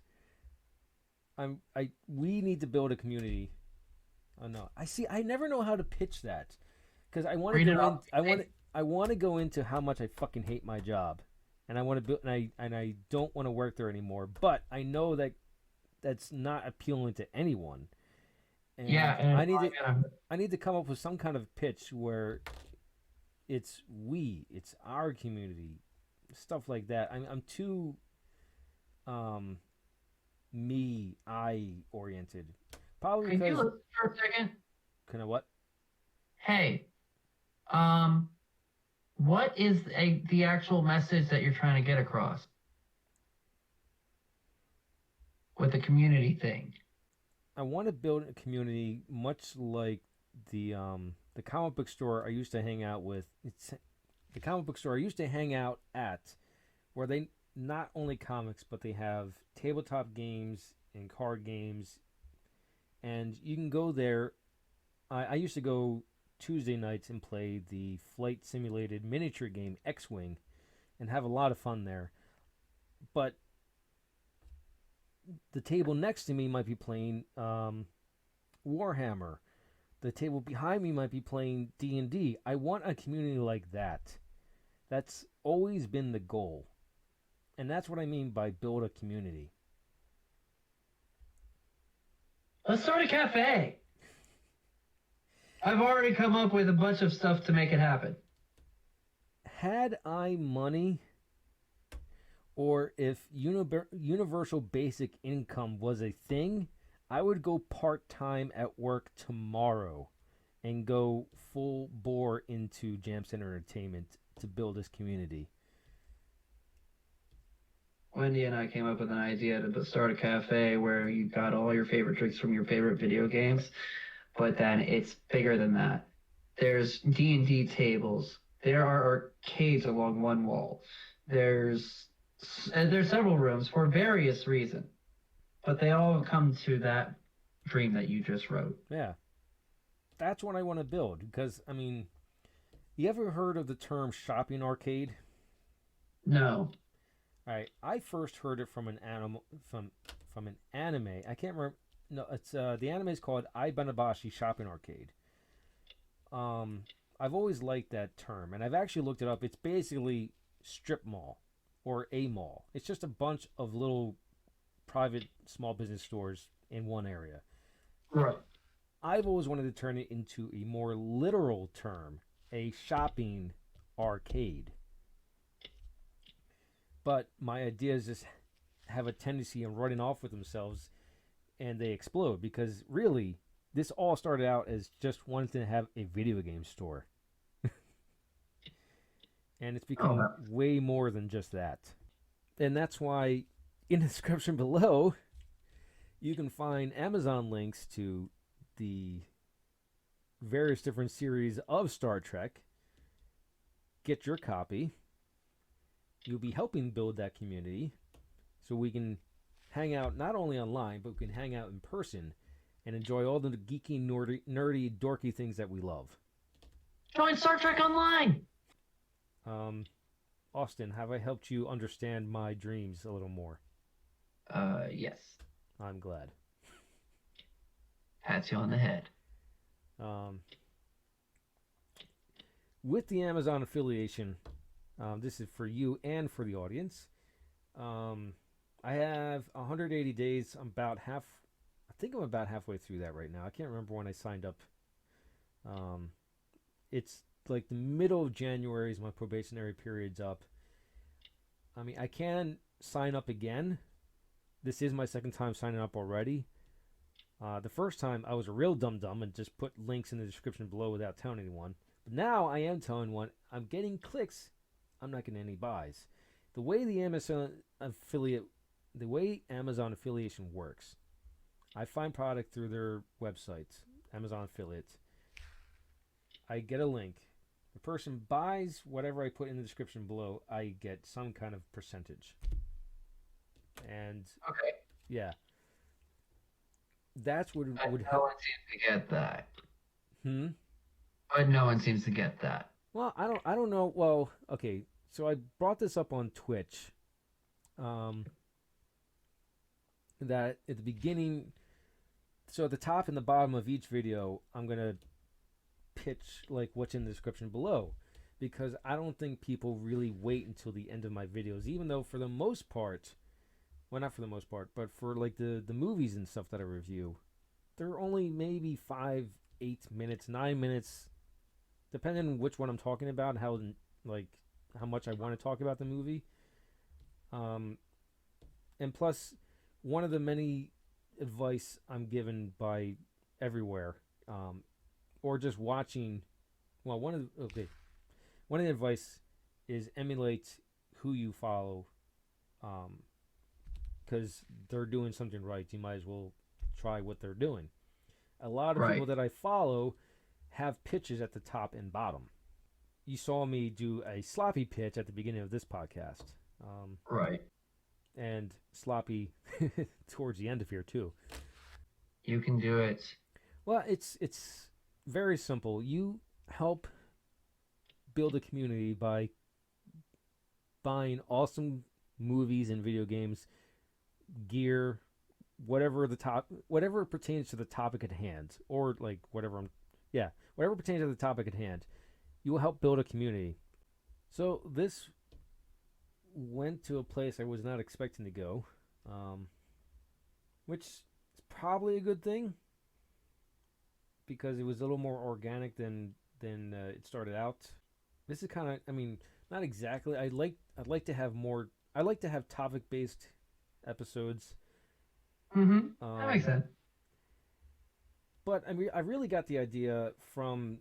We need to build a community. Oh no, I see. I never know how to pitch that because I want to Read it go in. off. I want to go into how much I fucking hate my job, and I want to build. And I don't want to work there anymore. But I know that that's not appealing to anyone. And Yeah, and I need to come up with some kind of pitch where it's it's our community, stuff like that. I'm too I oriented. Probably can you because listen for a second? kind of what? Hey, um, what is the actual message that you're trying to get across with the community thing? I want to build a community much like the comic book store I used to hang out with. It's the comic book store I used to hang out at, where they not only comics but they have tabletop games and card games, and you can go there. I used to go Tuesday nights and play the flight simulated miniature game X-Wing, and have a lot of fun there. But the table next to me might be playing Warhammer. The table behind me might be playing D&D. I want a community like that. That's always been the goal. And that's what I mean by build a community. Let's start a cafe. I've already come up with a bunch of stuff to make it happen. Had I money, or if universal basic income was a thing, I would go part-time at work tomorrow and go full bore into Jamsin Entertainment to build this community. Wendy and I came up with an idea to start a cafe where you got all your favorite drinks from your favorite video games, but then it's bigger than that. There's D&D tables. There are arcades along one wall. There's several rooms for various reasons, but they all come to that dream that you just wrote. Yeah. That's what I want to build because I mean, you ever heard of the term shopping arcade? No. All right, I first heard it from an animal from an anime. I can't remember. No, it's the anime is called Ibanabashi Shopping Arcade. I've always liked that term, and I've actually looked it up. It's basically strip mall or a mall. It's just a bunch of little private small business stores in one area. Right. I've always wanted to turn it into a more literal term, a shopping arcade. But my ideas just have a tendency of running off with themselves and they explode because really, this all started out as just wanting to have a video game store. And it's become way more than just that. And that's why in the description below, you can find Amazon links to the various different series of Star Trek. Get your copy. You'll be helping build that community so we can hang out not only online, but we can hang out in person and enjoy all the geeky, nerdy, dorky things that we love. Join Star Trek Online! Austin, have I helped you understand my dreams a little more? Yes. I'm glad. Pats you on the head. With the Amazon affiliation, this is for you and for the audience. I have 180 days. I think I'm about halfway through that right now. I can't remember when I signed up. It's like the middle of January is my probationary period's up. I mean, I can sign up again. This is my second time signing up already. The first time I was a real dum-dum and just put links in the description below without telling anyone. But now I am telling one. I'm getting clicks. I'm not getting any buys. The way Amazon affiliation works, I find product through their websites, Amazon affiliates. I get a link. The person buys whatever I put in the description below. I get some kind of percentage. And okay, yeah, that's what would no help. one seems to get that. Hmm. But no one seems to get that. Well, I don't know. Well, okay. So I brought this up on Twitch. That at the beginning, so at the top and the bottom of each video, I'm gonna pitch like what's in the description below, because I don't think people really wait until the end of my videos, even though for the most part, well, not for the most part, but for like the movies and stuff that I review, they're only maybe 5, 8 minutes, 9 minutes, depending on which one I'm talking about and how much I want to talk about the movie. And plus, one of the many advice I'm given by everywhere, or just watching. Well, one of the advice is emulate who you follow, because they're doing something right. You might as well try what they're doing. A lot of people that I follow have pitches at the top and bottom. You saw me do a sloppy pitch at the beginning of this podcast. Right. And sloppy towards the end of here too. You can do it. Well, it's very simple. You help build a community by buying awesome movies and video games, gear, whatever pertains to the topic at hand, or like whatever pertains to the topic at hand. You will help build a community. So this went to a place I was not expecting to go, which is probably a good thing, because it was a little more organic than it started out. This is kind of, I mean, not exactly. I'd like to have more. I like to have topic based episodes. That makes sense. But I mean, I really got the idea from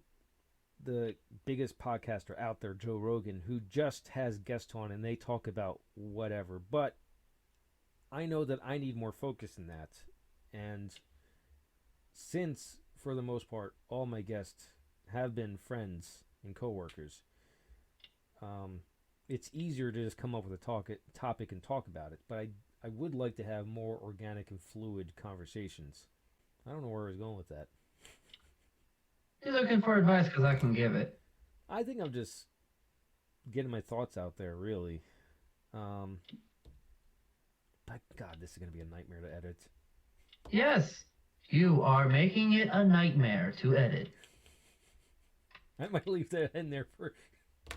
the biggest podcaster out there, Joe Rogan, who just has guests on and they talk about whatever. But I know that I need more focus in that. And since, for the most part, all my guests have been friends and coworkers, it's easier to just come up with a topic and talk about it. But I would like to have more organic and fluid conversations. I don't know where I was going with that. You're looking for advice because I can give it. I think I'm just getting my thoughts out there, really. But God, this is going to be a nightmare to edit. Yes, you are making it a nightmare to edit. I might leave that in there for,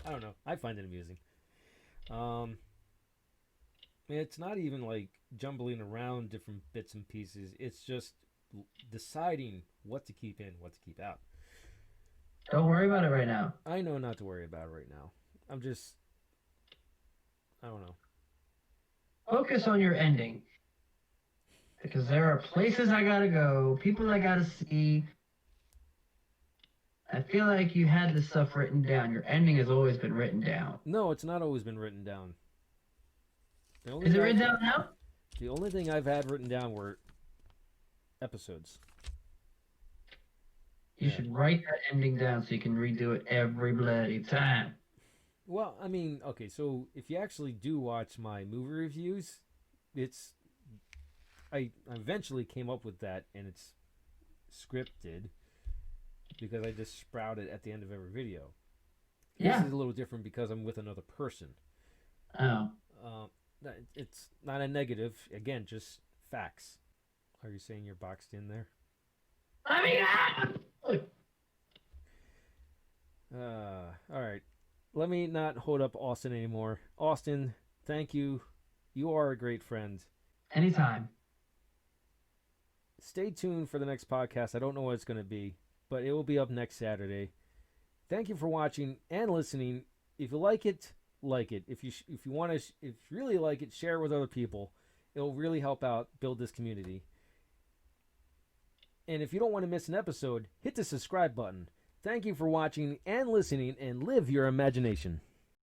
I don't know. I find it amusing. It's not even like jumbling around different bits and pieces. It's just deciding what to keep in, what to keep out. Don't worry about it right now. I know not to worry about it right now. I don't know. Focus on your ending. Because there are places I gotta go, people I gotta see. I feel like you had this stuff written down. Your ending has always been written down. No, it's not always been written down. Is it written down now? The only thing I've had written down were episodes. You should write that ending down so you can redo it every bloody time. Well, I mean, okay, so if you actually do watch my movie reviews, I eventually came up with that, and scripted because I just sprout it at the end of every video. Yeah. This is a little different because I'm with another person. Oh. It's not a negative. Again, just facts. Are you saying you're boxed in there? I mean, All right. Let me not hold up Austin anymore. Austin, thank you. You are a great friend. anytime. Stay tuned for the next podcast. I don't know what it's going to be, but it will be up next Saturday. Thank you for watching and listening. If you like it, like it. If you want to, if you really like it, share it with other people. It will really help out build this community. And if you don't want to miss an episode, hit the subscribe button. Thank you for watching and listening, and live your imagination.